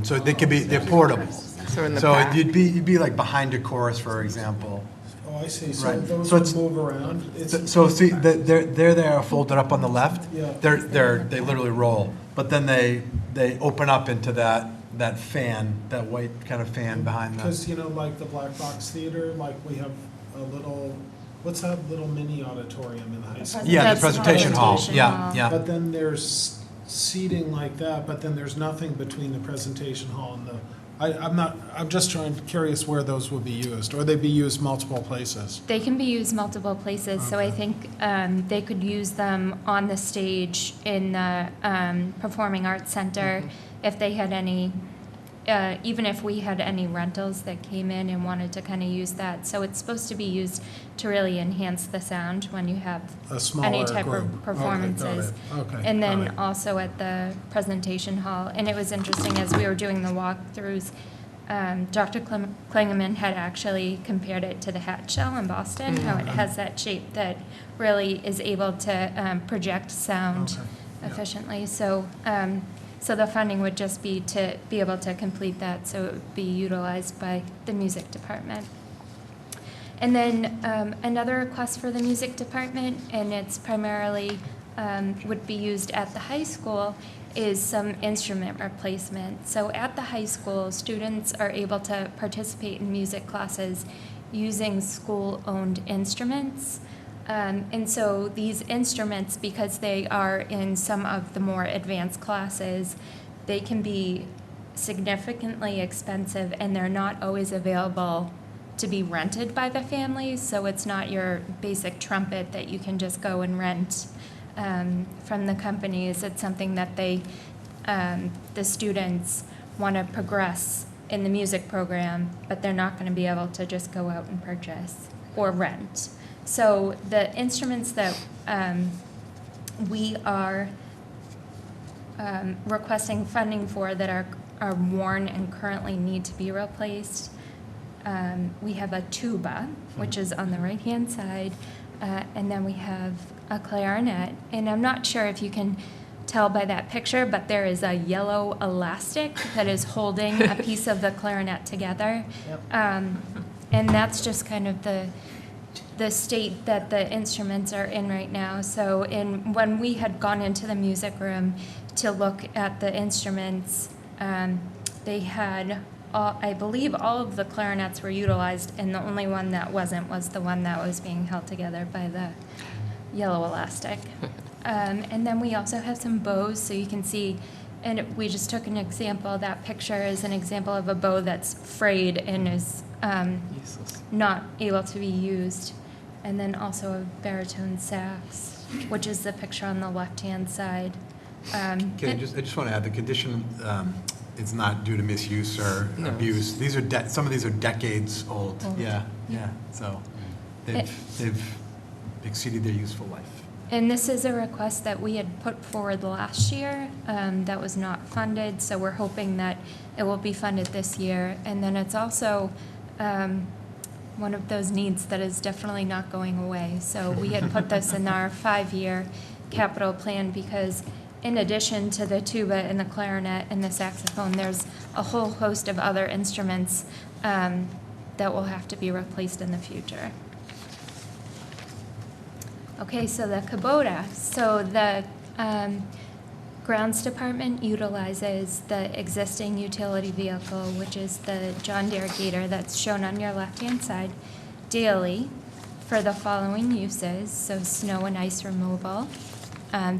So they could be, they're portable. So in the So back. you'd be like behind a chorus, for example. Oh, I see, so Right. those So would it's- move around? It's- So see, they're there folded up on the left. Yeah. They literally roll, but then they open up into that fan, that white kind of fan behind the. Because, like the black box theater, like we have a little, what's that little mini auditorium in the high school? Yeah, the That's presentation hall, presentation yeah, hall. yeah. But then there's seating like that, but then there's nothing between the presentation hall and the, I'm just curious where those would be used, or they'd be used multiple places. They can be used multiple places, so I Okay. think they could use them on the stage in the Performing Arts Center if they had any, even if we had any rentals that came in and wanted to kind of use that. So it's supposed to be used to really enhance the sound when you have A smaller any type group. of performances. Okay, And got then it. also at the presentation hall. And it was interesting, as we were doing the walkthroughs, Dr. Klingeman had actually compared it to the hat shell in Boston, how it has that shape that really is able to project sound Okay, yeah. efficiently. So, so the funding would just be to be able to complete that, so it would be utilized by the music department. And then another request for the music department, and it's primarily would be used at the high school, is some instrument replacement. So at the high school, students are able to participate in music classes using school-owned instruments. And so these instruments, because they are in some of the more advanced classes, they can be significantly expensive, and they're not always available to be rented by the families. So it's not your basic trumpet that you can just go and rent from the companies. It's something that the students want to progress in the music program, but they're not going to be able to just go out and purchase or rent. So the instruments that we are requesting funding for that are worn and currently need to be replaced, we have a tuba, which is on the right-hand side, and then we have a clarinet. And I'm not sure if you can tell by that picture, but there is a yellow elastic that is holding a piece of the clarinet together. And that's just kind of the state that the instruments are in right now. So when we had gone into the music room to look at the instruments, they had, I believe all of the clarinets were utilized, and the only one that wasn't was the one that was being held together by the yellow elastic. And then we also have some bows, so you can see, and we just took an example. That picture is an example of a bow that's frayed and is Useless. not able to be used. And then also a baritone sax, which is the picture on the left-hand side. Okay, I just want to add, the condition is not due to misuse or No. abuse. These are, some of these are decades old. Old. Yeah, yeah, so they've exceeded their useful life. And this is a request that we had put forward last year that was not funded, so we're hoping that it will be funded this year. And then it's also one of those needs that is definitely not going away. So we had put this in our 5-year capital plan because in addition to the tuba and the clarinet and the saxophone, there's a whole host of other instruments that will have to be replaced in the future. Okay, so the Kubota. So the grounds department utilizes the existing utility vehicle, which is the John Deere Gator that's shown on your left-hand side, daily for the following uses. So snow and ice removal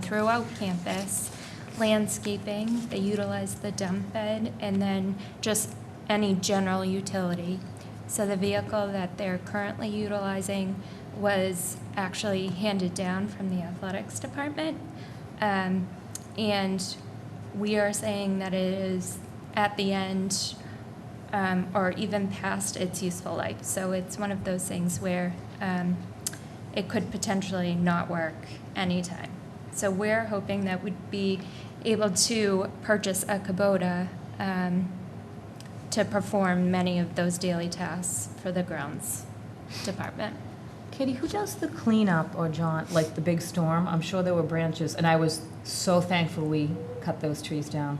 throughout campus, landscaping, they utilize the dump bed, and then just any general utility. So the vehicle that they're currently utilizing was actually handed down from the athletics department. And we are saying that it is at the end or even past its useful life. So it's one of those things where it could potentially not work anytime. So we're hoping that we'd be able to purchase a Kubota to perform many of those daily tasks for the grounds department. Katie, who does the cleanup, or John, like the big storm? I'm sure there were branches, and I was so thankful we cut those trees down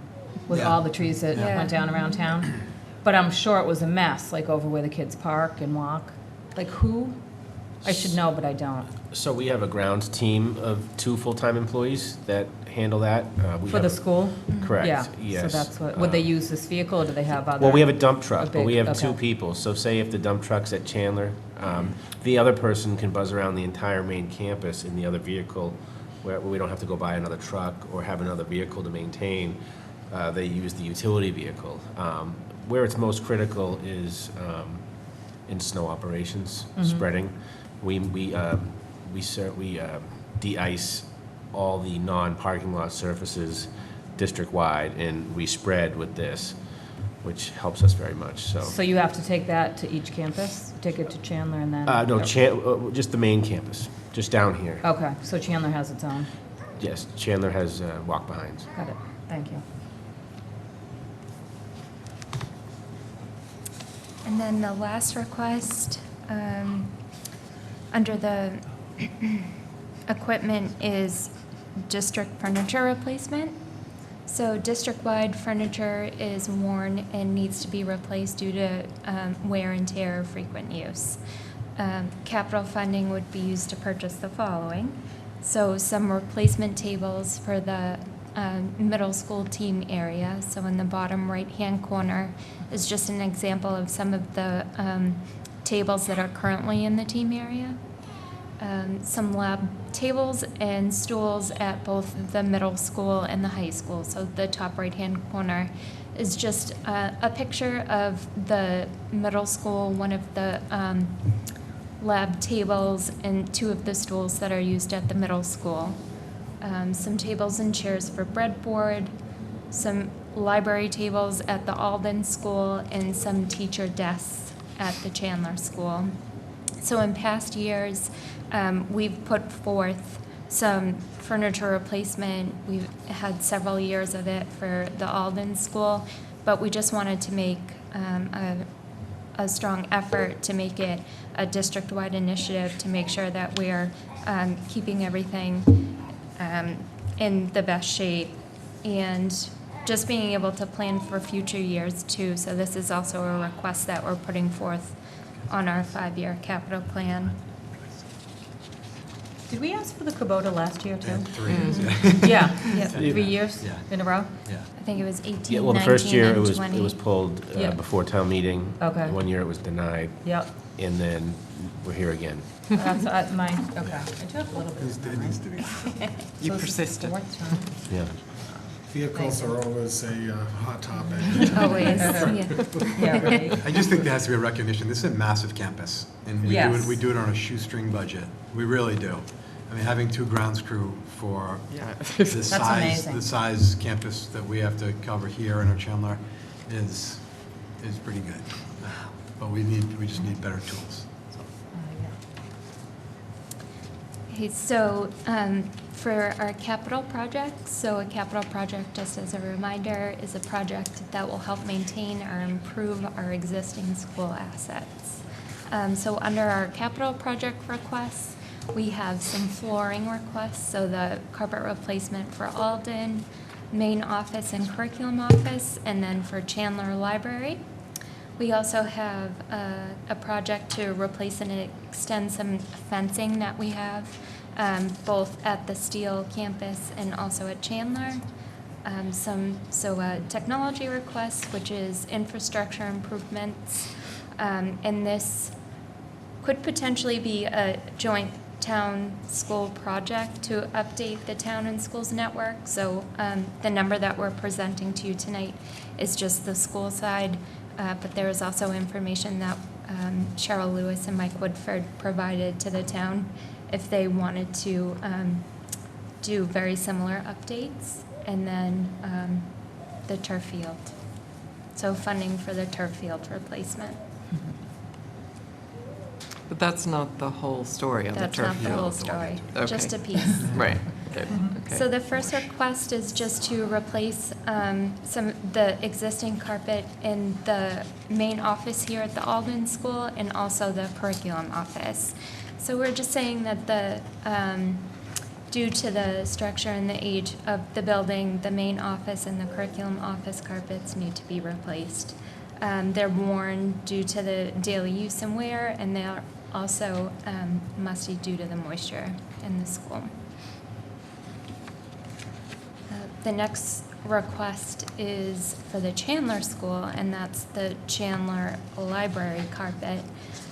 with all the trees that Yeah. went down around town. But I'm sure it was a mess, like over where the kids park and walk. Like who? I should know, but I don't. So we have a grounds team of 2 full-time employees that handle that. We For have the a- school? Correct, Yeah, yes. so that's what, would they use this vehicle, or do they have other? Well, we have a dump A truck, but big- we have 2 okay. people. So say if the dump truck's at Chandler, the other person can buzz around the entire main campus in the other vehicle, where we don't have to go buy another truck or have another vehicle to maintain. They use the utility vehicle. Where it's most critical is in snow operations, spreading. We de-ice all the non-parking lot surfaces district-wide, and we spread with this, which helps us very much, so. So you have to take that to each campus? Take it to Chandler and then? No, just the main campus, just down here. Okay, so Chandler has its own. Yes, Chandler has walk-behinds. Got it. Thank you. And then the last request, under the equipment, is district furniture replacement. So district-wide furniture is worn and needs to be replaced due to wear and tear or frequent use. Capital funding would be used to purchase the following. So some replacement tables for the middle school team area. So in the bottom right-hand corner is just an example of some of the tables that are currently in the team area. Some lab tables and stools at both the middle school and the high school. So the top right-hand corner is just a picture of the middle school, one of the lab tables, and 2 of the stools that are used at the middle school. Some tables and chairs for breadboard, some library tables at the Alden School, and some teacher desks at the Chandler School. So in past years, we've put forth some furniture replacement. We've had several years of it for the Alden School, but we just wanted to make a strong effort to make it a district-wide initiative to make sure that we're keeping everything in the best shape, and just being able to plan for future years too. So this is also a request that we're putting forth on our 5-year capital plan. Did we ask for the Kubota last year too? 3 years, yeah. Yeah, Yep. 3 years Yeah. in a row? Yeah. I think it was 18, Yeah, well, the 19, first year and it was 20. pulled Yeah. before town meeting. Okay. 1 year it was denied, Yep. and then we're here again. That's mine, okay. I do have a little bit of It needs to be. You So this is the persisted. 4th time. Yeah. Vehicles are always a hot topic. Always, yeah. Yeah, right. I just think there has to be a recognition, this is a massive campus, and Yes. we do it on a shoestring budget. We really do. I mean, having 2 grounds crew for Yeah. the size, amazing. the size campus that we have to cover here in Chandler is pretty good. But we just need better tools. Okay, so for our capital projects, so a capital project, just as a reminder, is a project that will help maintain or improve our existing school assets. So under our capital project requests, We have some flooring requests, so the carpet replacement for Alden, main office and curriculum office, and then for Chandler Library. We also have a project to replace and extend some fencing that we have, both at the Steele campus and also at Chandler. Technology requests, which is infrastructure improvements, and this could potentially be a joint town school project to update the town and schools network. So the number that we're presenting to you tonight is just the school side, but there is also information that Cheryl Lewis and Mike Woodford provided to the town if they wanted to do very similar updates. And then the turf field. So funding for the turf field replacement. But that's not the whole story of the turf field. That's not the whole story, Okay. just a piece. Right. Okay. So the first request is just to replace the existing carpet in the main office here at the Alden School and also the curriculum office. So we're just saying that due to the structure and the age of the building, the main office and the curriculum office carpets need to be replaced. They're worn due to the daily use and wear, and they're also musty due to the moisture in the school. The next request is for the Chandler School, and that's the Chandler Library carpet.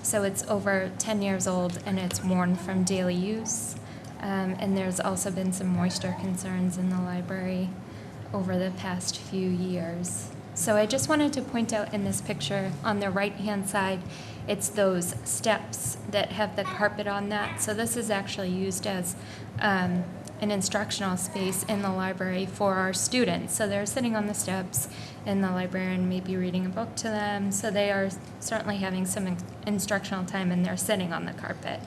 So it's over 10 years old, and it's worn from daily use. And there's also been some moisture concerns in the library over the past few years. So I just wanted to point out in this picture on the right-hand side, it's those steps that have the carpet on that. So this is actually used as an instructional space in the library for our students. So they're sitting on the steps, and the librarian may be reading a book to them. So they are certainly having some instructional time, and they're sitting on the carpet.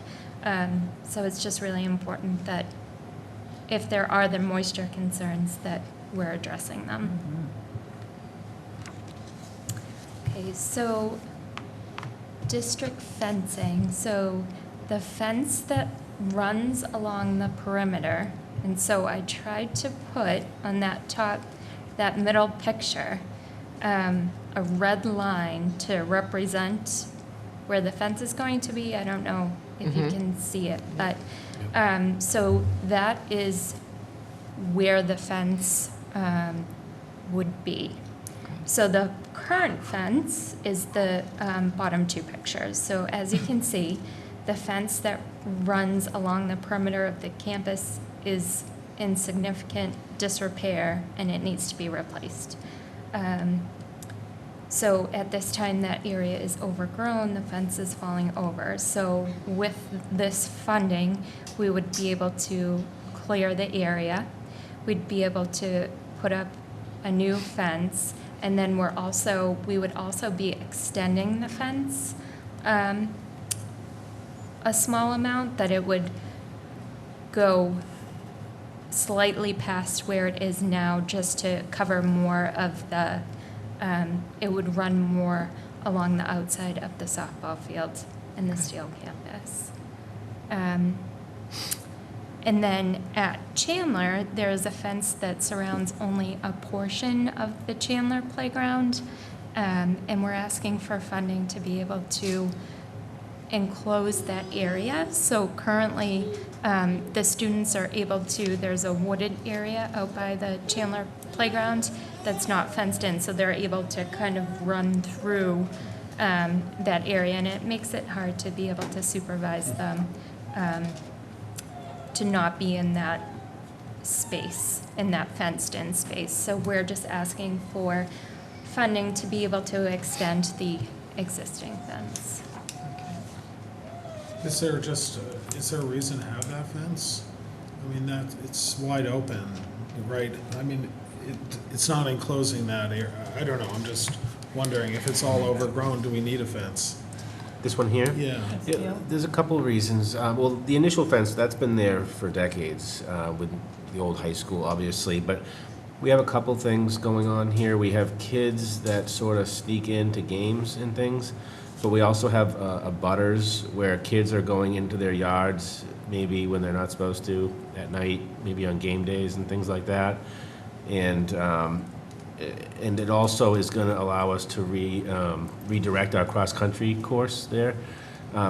So it's just really important that if there are the moisture concerns, that we're addressing them. Okay, so district fencing. So the fence that runs along the perimeter, and so I tried to put on that middle picture, a red line to represent where the fence is going to be. I don't know if you can see it, but so that is where the fence would be. So the current fence is the bottom two pictures. So as you can see, the fence that runs along the perimeter of the campus is in significant disrepair, and it needs to be replaced. So at this time, that area is overgrown, the fence is falling over. So with this funding, we would be able to clear the area. We'd be able to put up a new fence, and then we would also be extending the fence a small amount, that it would go slightly past where it is now, just to cover more of the it would run more along the outside of the softball field in the Steele campus. And then at Chandler, there's a fence that surrounds only a portion of the Chandler playground, and we're asking for funding to be able to enclose that area. So currently, the students are able to, there's a wooded area out by the Chandler playground that's not fenced in, so they're able to kind of run through that area, and it makes it hard to be able to supervise them to not be in that space, in that fenced-in space. So we're just asking for funding to be able to extend the existing fence. Is there a reason to have that fence? I mean, it's wide open, right? I mean, it's not enclosing that area. I don't know, I'm just wondering, if it's all overgrown, do we need a fence? This one here? Yeah. Yeah, there's a couple of reasons. Well, the initial fence, that's been there for decades with the old high school, obviously, but we have a couple things going on here. We have kids that sort of sneak into games and things, but we also have abutters where kids are going into their yards maybe when they're not supposed to, at night, maybe on game days and things like that. And it also is going to allow us to redirect our cross-country course there,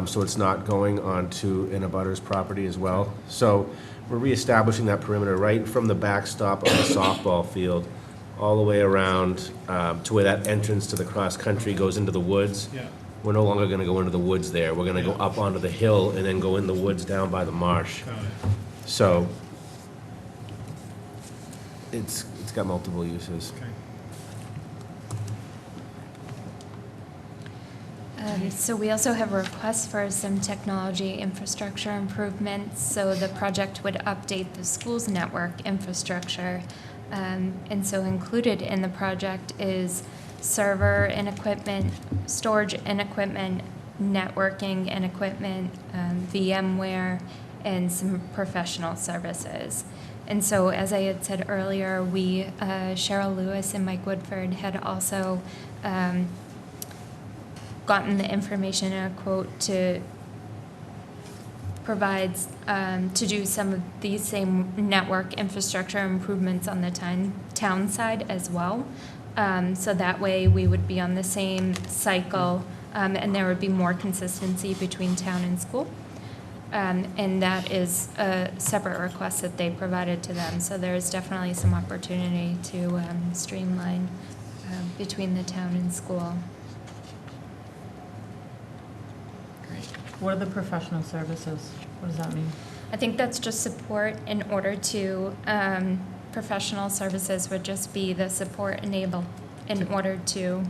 so it's not going onto an abutter's property as well. So we're reestablishing that perimeter right from the backstop of the softball field all the way around to where that entrance to the cross-country goes into the woods. Yeah. We're no longer going to go into the woods there. We're going to go up onto the hill and then go in the woods down by the marsh. Got it. So it's got multiple uses. Okay. So we also have a request for some technology infrastructure improvements. So the project would update the school's network infrastructure. And so included in the project is server and equipment, storage and equipment, networking and equipment, VMware, and some professional services. And so, as I had said earlier, Cheryl Lewis and Mike Woodford had also gotten the information and a quote to provide, to do some of these same network infrastructure improvements on the town side as well. So that way we would be on the same cycle, and there would be more consistency between town and school. And that is a separate request that they provided to them. So there's definitely some opportunity to streamline between the town and school. Great. What are the professional services? What does that mean? I think that's just support in order to, professional services would just be the support enable in order to,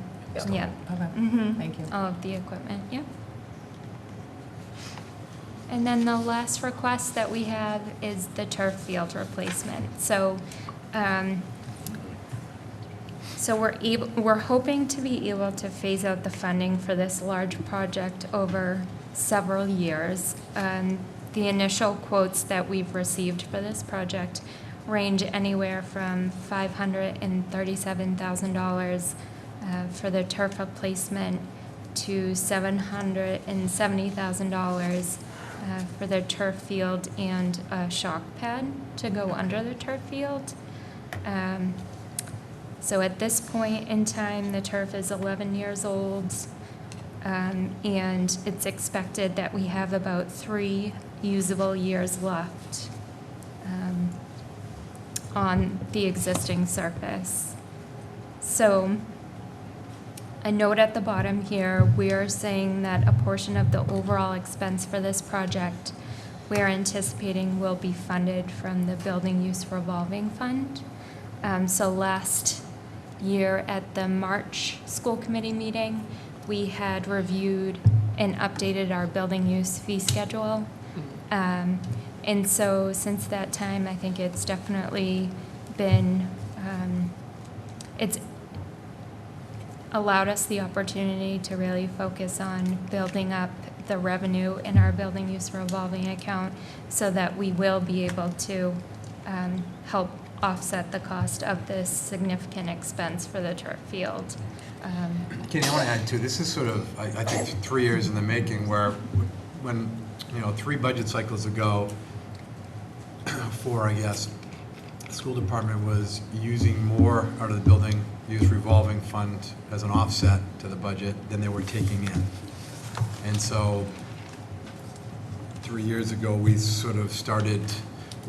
yeah. Okay, Mhm. thank you. All of the equipment, yeah. And then the last request that we have is the turf field replacement. So, we're hoping to be able to phase out the funding for this large project over several years. The initial quotes that we've received for this project range anywhere from $537,000 for the turf replacement to $770,000 for the turf field and a shock pad to go under the turf field. So at this point in time, the turf is 11 years old, and it's expected that we have about 3 usable years left on the existing surface. So a note at the bottom here, we're saying that a portion of the overall expense for this project we're anticipating will be funded from the building use revolving fund. So last year at the March school committee meeting, we had reviewed and updated our building use fee schedule. And so since that time, I think it's definitely been, it's allowed us the opportunity to really focus on building up the revenue in our building use revolving account so that we will be able to help offset the cost of this significant expense for the turf field. Kenny, I want to add too, this is sort of, I think, 3 years in the making where when, 3 budget cycles ago, 4, I guess, the school department was using more out of the building use revolving fund as an offset to the budget than they were taking in. And so 3 years ago, we sort of started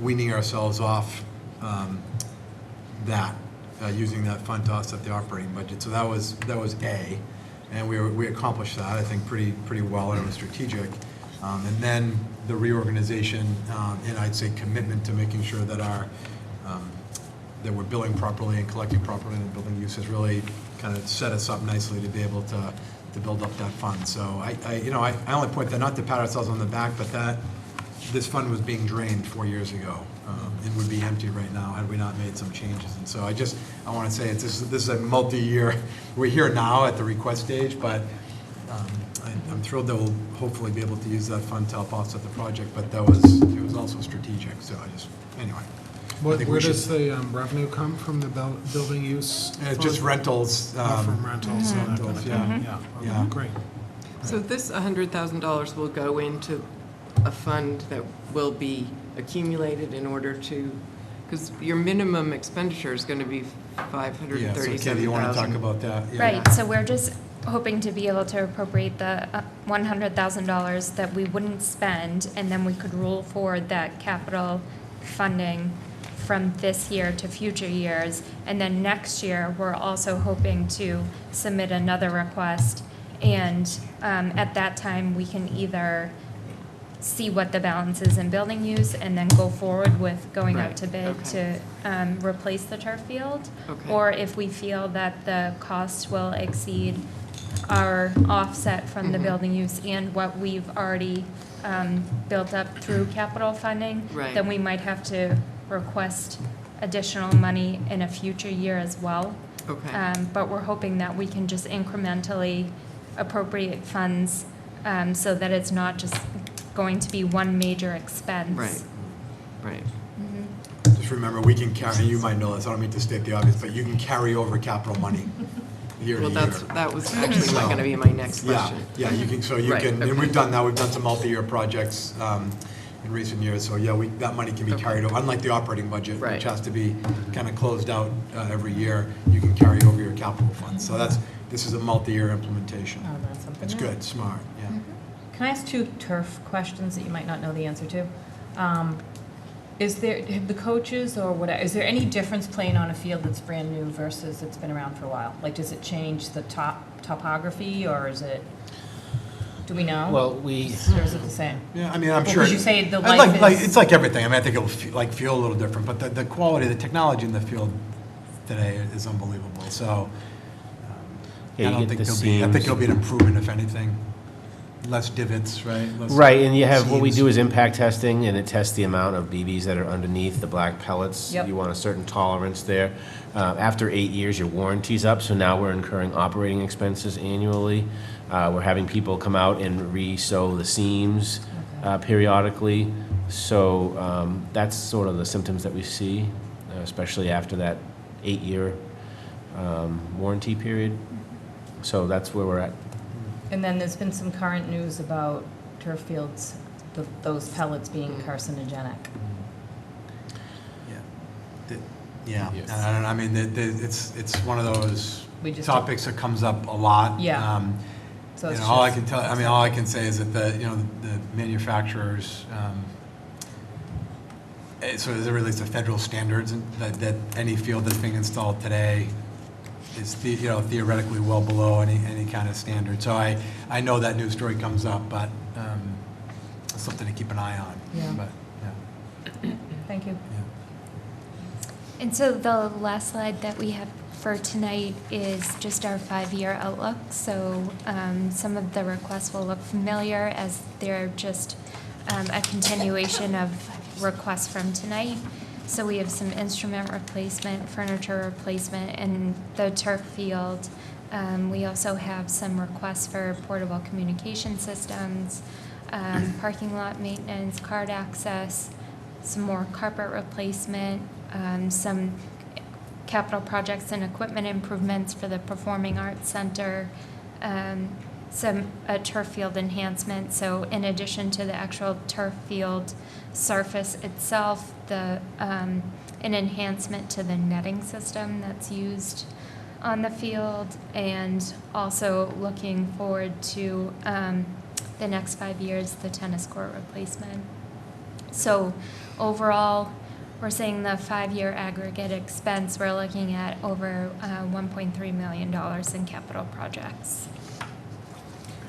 weaning ourselves off using that fund to offset the operating budget. So that was A, and we accomplished that, I think, pretty well, and it was strategic. And then the reorganization, and I'd say commitment to making sure that that we're billing properly and collecting properly in the building use has really kind of set us up nicely to be able to build up that fund. So I only point that not to pat ourselves on the back, but that this fund was being drained 4 years ago. It would be empty right now had we not made some changes. And so I want to say this is a multi-year, we're here now at the request stage, but I'm thrilled that we'll hopefully be able to use that fund to help offset the project, but it was also strategic, so anyway. Where does the revenue come from the building use? Just rentals. From rentals. Rentals, yeah. Yeah, Yeah. great. So this $100,000 will go into a fund that will be accumulated in order to, because your minimum expenditure is going to be Yeah, so Katie, you want to talk $537,000. about that? Yeah. Right, so we're just hoping to be able to appropriate the $100,000 that we wouldn't spend, and then we could roll forward that capital funding from this year to future years. And then next year, we're also hoping to submit another request, and at that time, we can either see what the balance is in building use and then go forward with going out Right, to bid okay. to replace the turf field. Okay. Or if we feel that the cost will exceed our offset from the Mhm. building use and what we've already built up through capital funding, Right. then we might have to request additional money in a future year as well. Okay. But we're hoping that we can just incrementally appropriate funds so that it's not just going to be one major expense. Right, right. Mhm. Just remember, we can carry, you might know this, I don't mean to state the obvious, but you can carry over capital money year to Well, year. that was actually going to be my next Yeah, question. yeah, you can, so you Right, can, and okay. we've done that, we've done some multi-year projects in recent years, so yeah, that money can be Okay. carried over, unlike the operating budget, Right. which has to be kind of closed out every year, you can carry over your capital funds. So this is a multi-year implementation. Oh, that's something It's new. good, smart, yeah. Can I ask two turf questions that you might not know the answer to? Have the coaches or whatever, is there any difference playing on a field that's brand new versus it's been around for a while? Like, does it change the topography, or is it, do we know? Well, Or is it the same? Yeah, I mean, I'm Well, sure. would you say the I'd life like, is- it's like everything. I mean, I think it'll feel a little different, but the quality, the technology in the field today is unbelievable. So Yeah, I you don't get think the I think seams. it'll be an improvement, if anything. Less divots, right? Less Right, and you have, what we seams. do is impact testing, and it tests the amount of BBs that are underneath the black pellets. Yep. You want a certain tolerance there. After 8 years, your warranty's up, so now we're incurring operating expenses annually. We're having people come out and re-sew the seams periodically. So that's sort of the symptoms that we see, especially after that 8-year warranty period. So that's where we're at. And then there's been some current news about turf fields, those pellets being carcinogenic. Yeah, Yes. and I mean, it's one of those We just- topics that comes up a lot. Yeah. So You it's know, all I just- can tell, I mean, all I can say is that the manufacturers, so as it relates to federal standards, and that any field that's being installed today is theoretically well below any kind of standard. So I know that news story comes up, but it's something to keep an eye on. Yeah. But, yeah. Thank you. And so the last slide that we have for tonight is just our 5-year outlook. So some of the requests will look familiar as they're just a continuation of requests from tonight. So we have some instrument replacement, furniture replacement, and the turf field. We also have some requests for portable communication systems, parking lot maintenance, card access, some more carpet replacement, some capital projects and equipment improvements for the Performing Arts Center, a turf field enhancement. So in addition to the actual turf field surface itself, an enhancement to the netting system that's used on the field, and also looking forward to the next 5 years, the tennis court replacement. So overall, we're saying the 5-year aggregate expense, we're looking at over $1.3 million in capital projects.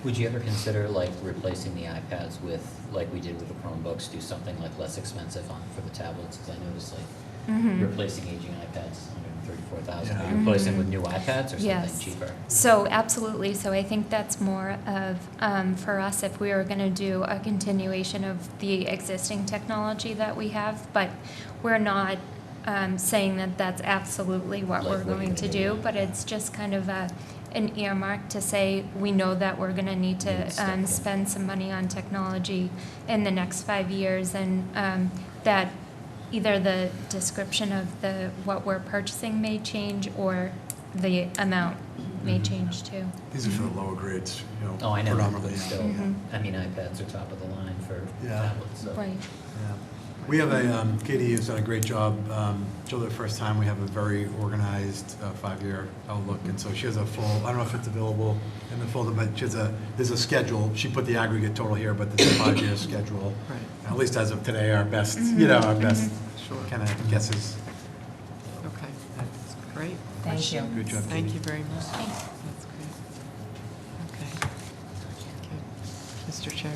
Would you ever consider like replacing the iPads with, like we did with the Chromebooks, do something like less expensive for the tablets? Because I noticed like replacing aging iPads, $134,000. Yeah. Are you replacing with new iPads or something Yes. cheaper? So absolutely. So I think that's more of, for us, if we were going to do a continuation of the existing technology that we have, but we're not saying that that's absolutely what Like we're what you're going to gonna do, do. but it's just kind of an earmark to say we know that we're going to need to spend some money on technology in the next 5 years, and that either the description of what we're purchasing may change, or the amount may change too. These are for the lower grades, you know, Oh, I know, predominantly. but yeah. still, Mhm. I mean, iPads are top of the line for Yeah. tablets, so. Right. Yeah. We have Katie has done a great job. Jill, the first time, we have a very organized 5-year outlook, and so she has a full, I don't know if it's available in the folder, but there's a schedule. She put the aggregate total here, but there's a 5-year schedule. Right. At least as of today, our best, you know, our best Sure. kind of guesses. Okay, that's great. Thank you. Good job, Thank Katie. you very much. That's great. Okay. Good. Mr. Cherry.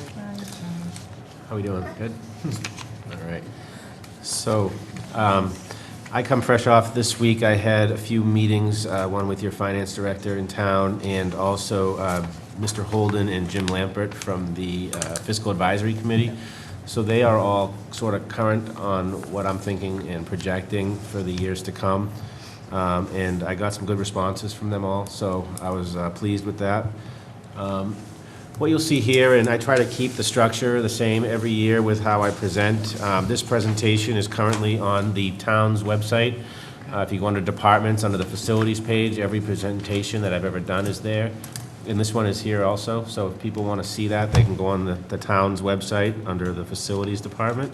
How we doing? Good? All right. So, I come fresh off this week. I had a few meetings, one with your finance director in town, and also Mr. Holden and Jim Lampert from the Fiscal Advisory Committee. So they are all sort of current on what I'm thinking and projecting for the years to come. And I got some good responses from them all, so I was pleased with that. What you'll see here, and I try to keep the structure the same every year with how I present. This presentation is currently on the town's website. If you go under departments, under the facilities page, every presentation that I've ever done is there. And this one is here also, so if people want to see that, they can go on the town's website under the facilities department.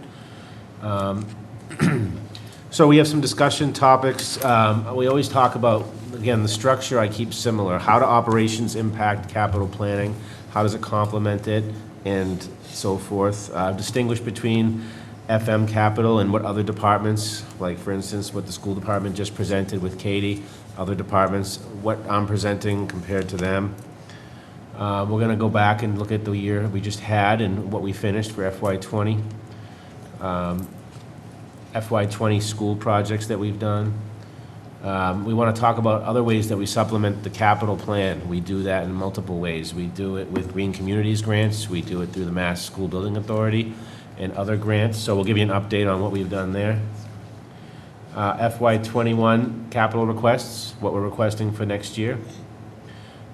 So we have some discussion topics. We always talk about, again, the structure I keep similar. How do operations impact capital planning? How does it complement it? And so forth. Distinguish between FM capital and what other departments, like for instance, what the school department just presented with Katie, other departments, what I'm presenting compared to them. We're going to go back and look at the year we just had and what we finished for FY20. FY20 school projects that we've done. We want to talk about other ways that we supplement the capital plan. We do that in multiple ways. We do it with Green Communities grants. We do it through the Mass School Building Authority and other grants. So we'll give you an update on what we've done there. FY21 capital requests, what we're requesting for next year.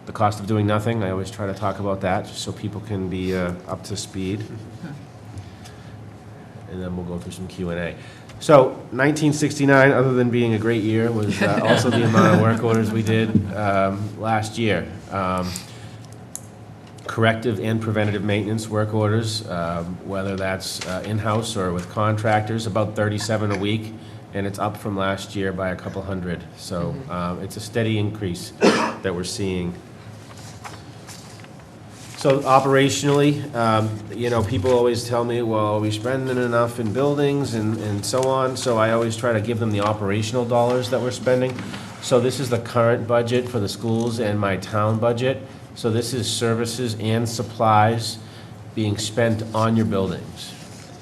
The cost of doing nothing, I always try to talk about that, just so people can be up to speed. And then we'll go through some Q&A. So 1969, other than being a great year, was also the amount of work orders we did last year. Corrective and preventative maintenance work orders, whether that's in-house or with contractors, about 37 a week, and it's up from last year by a couple hundred. So it's a steady increase that we're seeing. So operationally, you know, people always tell me, well, are we spending enough in buildings and so on? So I always try to give them the operational dollars that we're spending. So this is the current budget for the schools and my town budget. So this is services and supplies being spent on your buildings,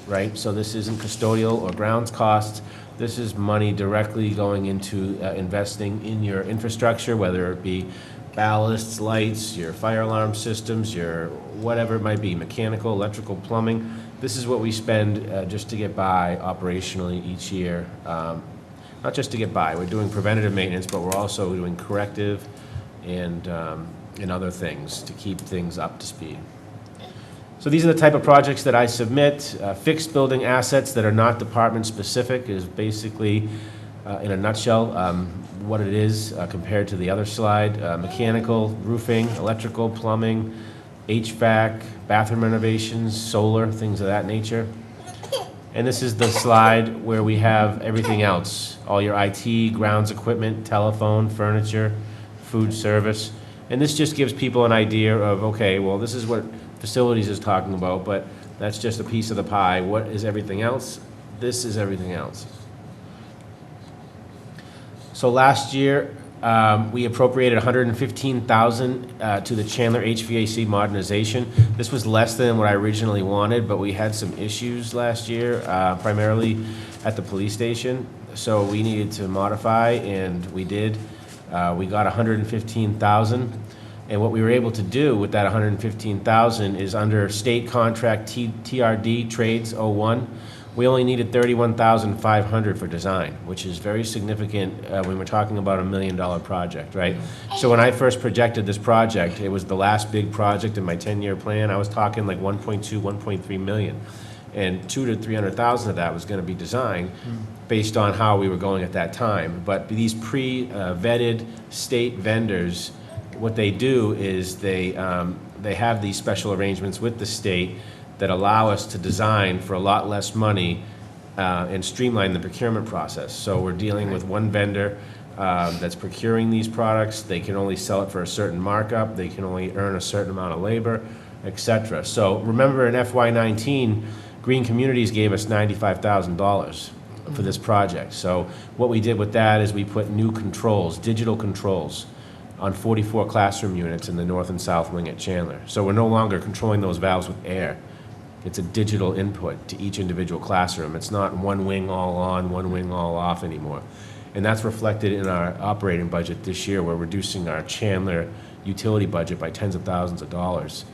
right? So this isn't custodial or grounds costs. This is money directly going into investing in your infrastructure, whether it be ballasts, lights, your fire alarm systems, your whatever it might be, mechanical, electrical, plumbing. This is what we spend just to get by operationally each year. Not just to get by, we're doing preventative maintenance, but we're also doing corrective and other things to keep things up to speed. So these are the type of projects that I submit. Fixed building assets that are not department specific is basically, in a nutshell, what it is compared to the other slide. Mechanical, roofing, electrical, plumbing, HVAC, bathroom renovations, solar, things of that nature. And this is the slide where we have everything else, all your IT, grounds equipment, telephone, furniture, food service. And this just gives people an idea of, okay, well, this is what facilities is talking about, but that's just a piece of the pie. What is everything else? This is everything else. So last year, we appropriated $115,000 to the Chandler HVAC modernization. This was less than what I originally wanted, but we had some issues last year, primarily at the police station. So we needed to modify, and we did. We got $115,000. And what we were able to do with that $115,000 is under state contract TRD Trades 01, we only needed $31,500 for design, which is very significant when we're talking about $1 million project, right? So when I first projected this project, it was the last big project in my 10-year plan. I was talking like 1.2, 1.3 million. And $200,000 to $300,000 of that was going to be design based on how we were going at that time. But these pre-vetted state vendors what they do is they have these special arrangements with the state that allow us to design for a lot less money and streamline the procurement process. So we're dealing with one vendor that's procuring these products. They can only sell it for a certain markup. They can only earn a certain amount of labor, et cetera. So remember in FY19, Green Communities gave us $95,000 for this project. So what we did with that is we put new controls, digital controls, on 44 classroom units in the north and south wing at Chandler. So we're no longer controlling those valves with air. It's a digital input to each individual classroom. It's not one wing all on, one wing all off anymore. And that's reflected in our operating budget this year. We're reducing our Chandler utility budget by tens of thousands of dollars.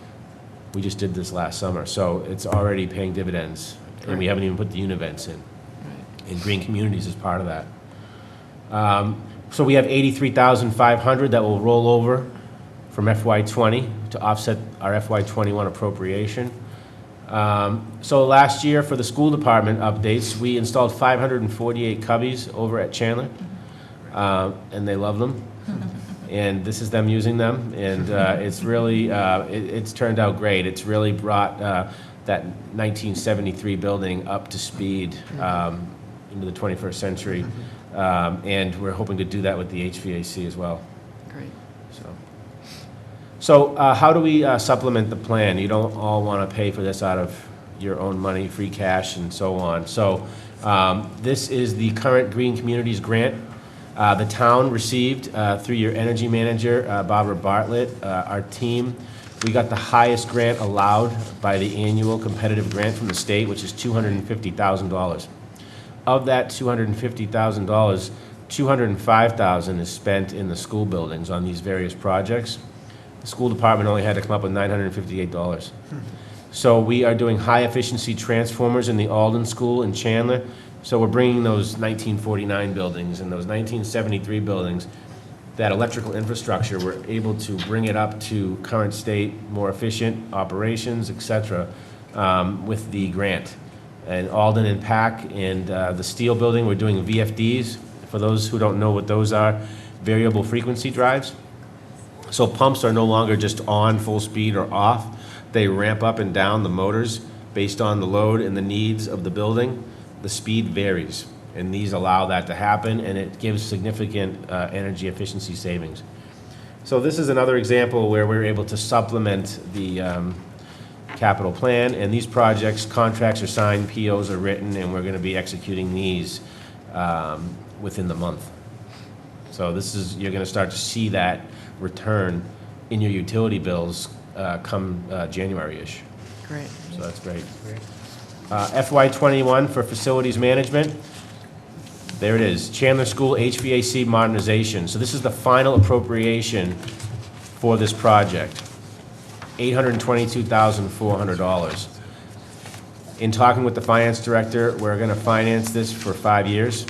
We just did this last summer, so it's already paying dividends, and we haven't even put the univents in. And Green Communities is part of that. So we have $83,500 that will roll over from FY20 to offset our FY21 appropriation. So last year for the school department updates, we installed 548 cubbies over at Chandler, and they love them. And this is them using them, and it's really, it's turned out great. It's really brought that 1973 building up to speed into the 21st century, and we're hoping to do that with the HVAC as well. Great. So how do we supplement the plan? You don't all want to pay for this out of your own money, free cash, and so on. So this is the current Green Communities grant. The town received, through your energy manager, Barbara Bartlett, our team, we got the highest grant allowed by the annual competitive grant from the state, which is $250,000. Of that $250,000, $205,000 is spent in the school buildings on these various projects. The school department only had to come up with $958. So we are doing high-efficiency transformers in the Alden School in Chandler. So we're bringing those 1949 buildings and those 1973 buildings, that electrical infrastructure, we're able to bring it up to current state, more efficient operations, et cetera, with the grant. And Alden and Pack and the steel building, we're doing VFDs. For those who don't know what those are, variable frequency drives. So pumps are no longer just on full speed or off. They ramp up and down the motors based on the load and the needs of the building. The speed varies, and these allow that to happen, and it gives significant energy efficiency savings. So this is another example where we're able to supplement the capital plan, and these projects, contracts are signed, POs are written, and we're going to be executing these within the month. So this is, you're going to start to see that return in your utility bills come January-ish. Great. So that's great. FY21 for facilities management. There it is, Chandler School HVAC modernization. So this is the final appropriation for this project, $822,400. In talking with the finance director, we're going to finance this for 5 years.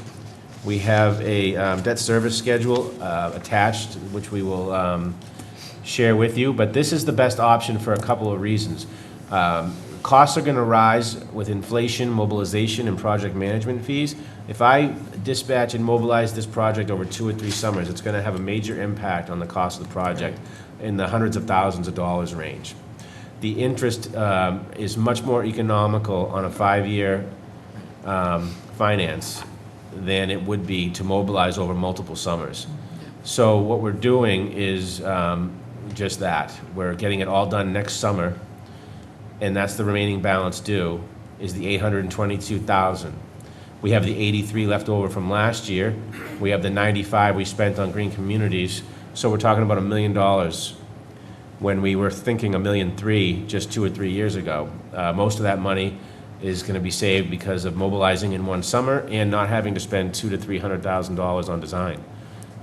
We have a debt service schedule attached, which we will share with you, but this is the best option for a couple of reasons. Costs are going to rise with inflation, mobilization, and project management fees. If I dispatch and mobilize this project over 2 or 3 summers, it's going to have a major impact on the cost of the project in the hundreds of thousands of dollars range. The interest is much more economical on a 5-year finance than it would be to mobilize over multiple summers. So what we're doing is just that. We're getting it all done next summer, and that's the remaining balance due, is the $822,000. We have the 83 left over from last year. We have the 95 we spent on Green Communities. So we're talking about $1 million when we were thinking $1.3 million just 2 or 3 years ago. Most of that money is going to be saved because of mobilizing in one summer and not having to spend $200,000 to $300,000 on design.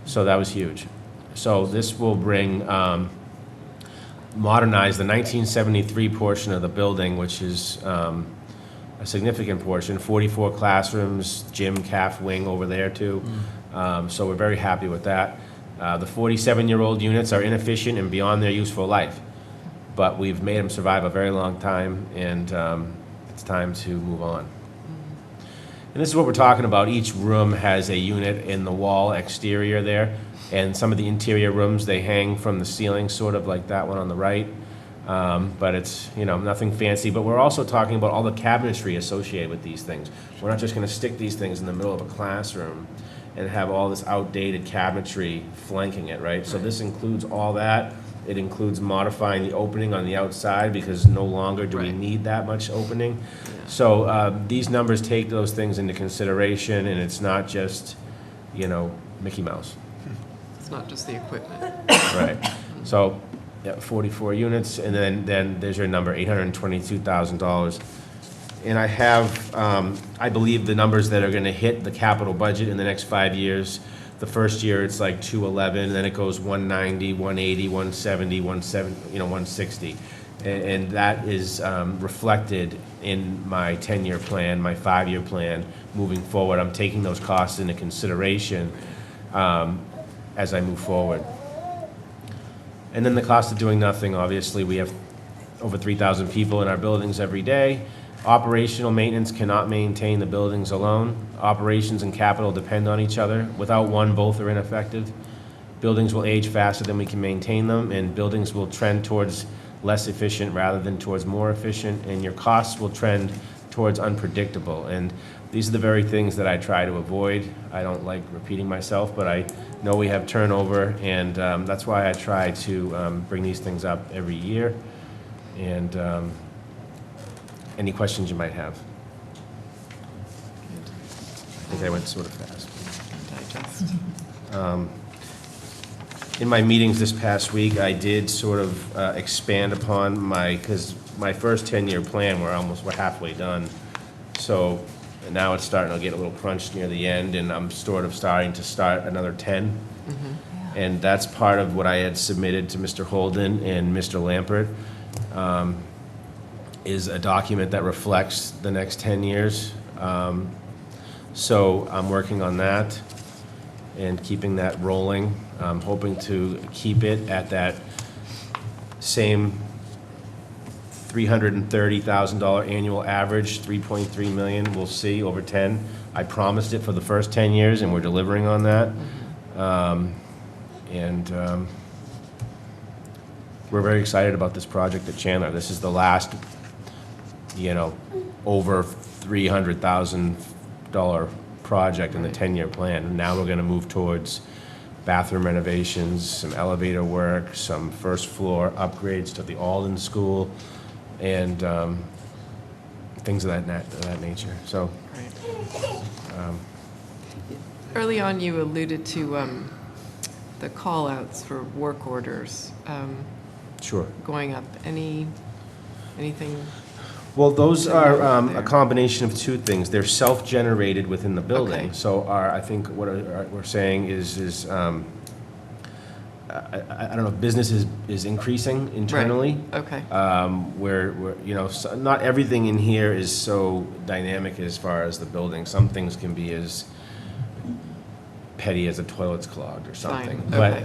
So that was huge. So this will bring modernize the 1973 portion of the building, which is a significant portion, 44 classrooms, gym, CAF wing over there too. So we're very happy with that. The 47-year-old units are inefficient and beyond their useful life, but we've made them survive a very long time, and it's time to move on. And this is what we're talking about. Each room has a unit in the wall exterior there. And some of the interior rooms, they hang from the ceiling, sort of like that one on the right. But it's, nothing fancy. But we're also talking about all the cabinetry associated with these things. We're not just going to stick these things in the middle of a classroom and have all this outdated cabinetry flanking it, right? So this includes all that. It includes modifying the opening on the outside because no longer do we Right. need that much opening. So these numbers take those things into consideration, and it's not just, Mickey Mouse. It's not just the equipment. Right. So, 44 units, and then there's your number, $822,000. And I have, I believe the numbers that are gonna hit the capital budget in the next 5 years. The first year, it's like 211, then it goes 190, 180, 170, 160. And that is reflected in my 10-year plan, my 5-year plan moving forward. I'm taking those costs into consideration as I move forward. And then the cost of doing nothing, obviously, we have over 3,000 people in our buildings every day. Operational maintenance cannot maintain the buildings alone. Operations and capital depend on each other. Without one, both are ineffective. Buildings will age faster than we can maintain them, and buildings will trend towards less efficient rather than towards more efficient, and your costs will trend towards unpredictable. And these are the very things that I try to avoid. I don't like repeating myself, but I know we have turnover, and that's why I try to bring these things up every year. And any questions you might have? I think I went sort of fast. Digest. In my meetings this past week, I did sort of expand upon because my first 10-year plan, we're halfway done. So now it's starting to get a little crunched near the end, and I'm sort of starting to start another 10. And that's part of what I had submitted to Mr. Holden and Mr. Lampert, is a document that reflects the next 10 years. So I'm working on that and keeping that rolling. I'm hoping to keep it at that same $330,000 annual average, 3.3 million, we'll see, over 10. I promised it for the first 10 years, and we're delivering on that. We're very excited about this project at Chandler. This is the last, over $300,000 project in the 10-year plan. And now we're gonna move towards bathroom renovations, some elevator work, some first floor upgrades to the Alden School, and things of that nature. So, Early on, you alluded to the call-outs for work orders sure. going up. Anything? Well, those are a combination of two things. They're self-generated within the building. Okay. So I think what we're saying is I don't know, business is increasing internally. Right. Okay. Where not everything in here is so dynamic as far as the building. Some things can be as petty as a toilet's clogged or something. Fine. Okay.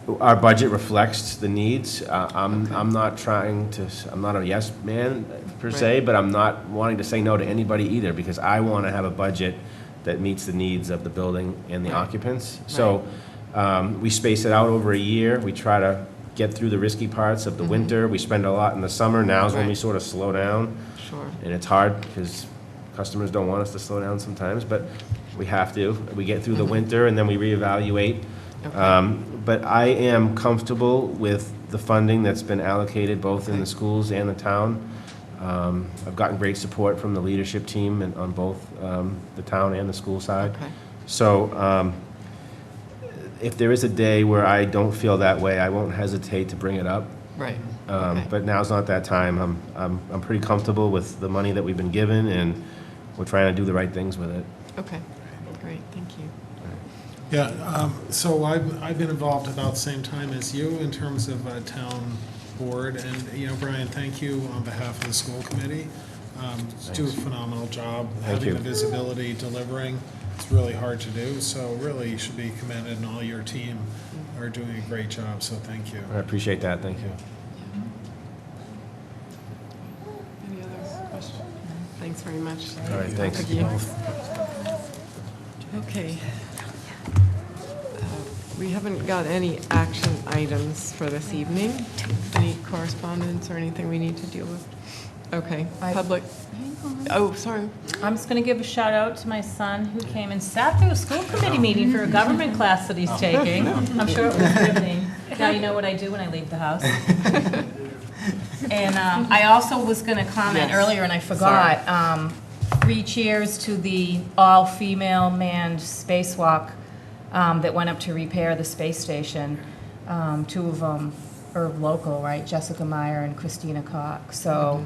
But our budget reflects the needs. I'm not a yes man per se, but I'm not wanting to say no to anybody either, because I want to have a budget that meets the needs of the building and the occupants. So we space it out over a year. We try to get through the risky parts of the winter. We spend a lot in the summer. Now's when we sort of slow down. Sure. And it's hard because customers don't want us to slow down sometimes, but we have to. We get through the winter, and then we reevaluate. Okay. But I am comfortable with the funding that's been allocated both in the schools and the town. I've gotten great support from the leadership team and on both the town and the school side. Okay. So if there is a day where I don't feel that way, I won't hesitate to bring it up. Right. Okay. But now's not that time. I'm pretty comfortable with the money that we've been given, and we're trying to do the right things with it. Okay. Great. Thank you. Yeah, so I've been involved about the same time as you in terms of town board, and, Brian, thank you on behalf of the school committee. Do a phenomenal job having you. the visibility, delivering. It's really hard to do, so really you should be commended, and all your team are doing a great job, so thank you. I appreciate that. Thank you. Any other questions? Thanks very much. All right, thanks. Thank you. Okay. we haven't got any action items for this evening. Any correspondence or anything we need to deal with? Okay, public, oh, sorry. I'm just going to give a shout out to my son who came and sat through a school committee meeting for a government class that he's taking. I'm sure it was riveting. Now you know what I do when I leave the house. And I also was going to comment Yes. earlier, and I forgot. 3 cheers to the all-female manned spacewalk that went up to repair the space station. 2 of them are local, right? Jessica Meyer and Christina Cox. So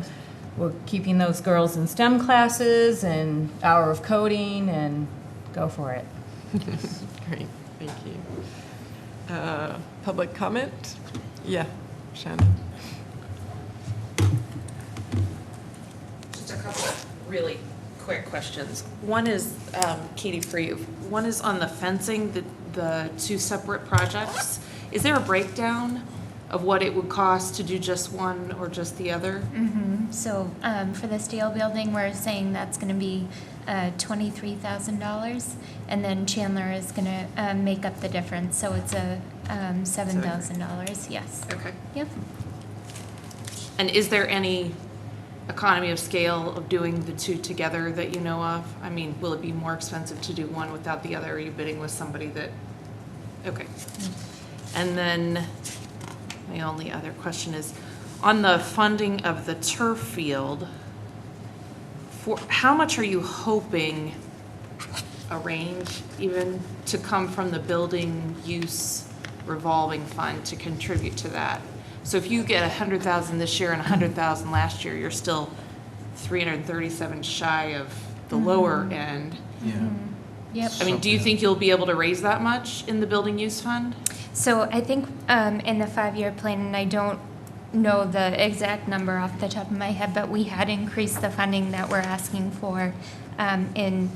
we're keeping those girls in STEM classes and hour of coding, and go for it. Great, thank you. Public comment? Yeah, Shannon. Just a couple of really quick questions. One is, Katie, for you. One is on the fencing, the 2 separate projects. Is there a breakdown of what it would cost to do just one or just the other? So for the steel building, we're saying that's going to be $23,000, and then Chandler is going to make up the difference, so it's a $7,000, yes. Okay. Yep. And is there any economy of scale of doing the 2 together that you know of? I mean, will it be more expensive to do one without the other? Are you bidding with somebody that, okay. And then my only other question is, on the funding of the turf field, for how much are you hoping a range even to come from the building use revolving fund to contribute to that? So if you get 100,000 this year and 100,000 last year, you're still 337 shy of the lower end. Yeah. Yep. I mean, do you think you'll be able to raise that much in the building use fund? So I think in the 5-year plan, and I don't know the exact number off the top of my head, but we had increased the funding that we're asking for in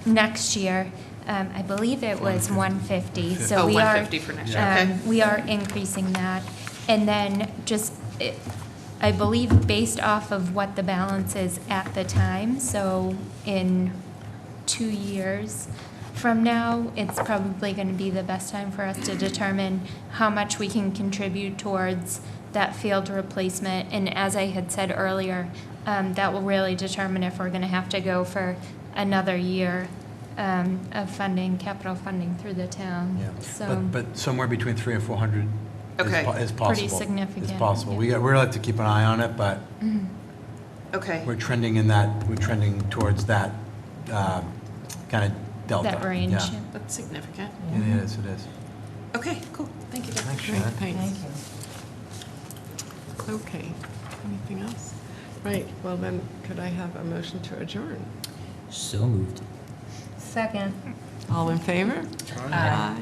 next year. I believe it was 150. So Oh, we 150 for next year, okay. we are increasing that, and then I believe based off of what the balance is at the time. So in 2 years from now, it's probably going to be the best time for us to determine how much we can contribute towards that field replacement. And as I had said earlier, that will really determine if we're going to have to go for another year of funding, capital funding through the town. Yeah, So but somewhere between 300 and 400 Okay. is possible. Pretty significant, It's possible. yeah. We're gonna have to keep an eye on it, but Okay. we're trending towards that kind of delta. that range. Yeah. That's significant. It is. Okay, cool. Thank you. Thanks, Great, Shannon. thanks. Thank you. Okay, anything else? Right, well then, could I have a motion to adjourn? So moved. Second. All in favor? Aye.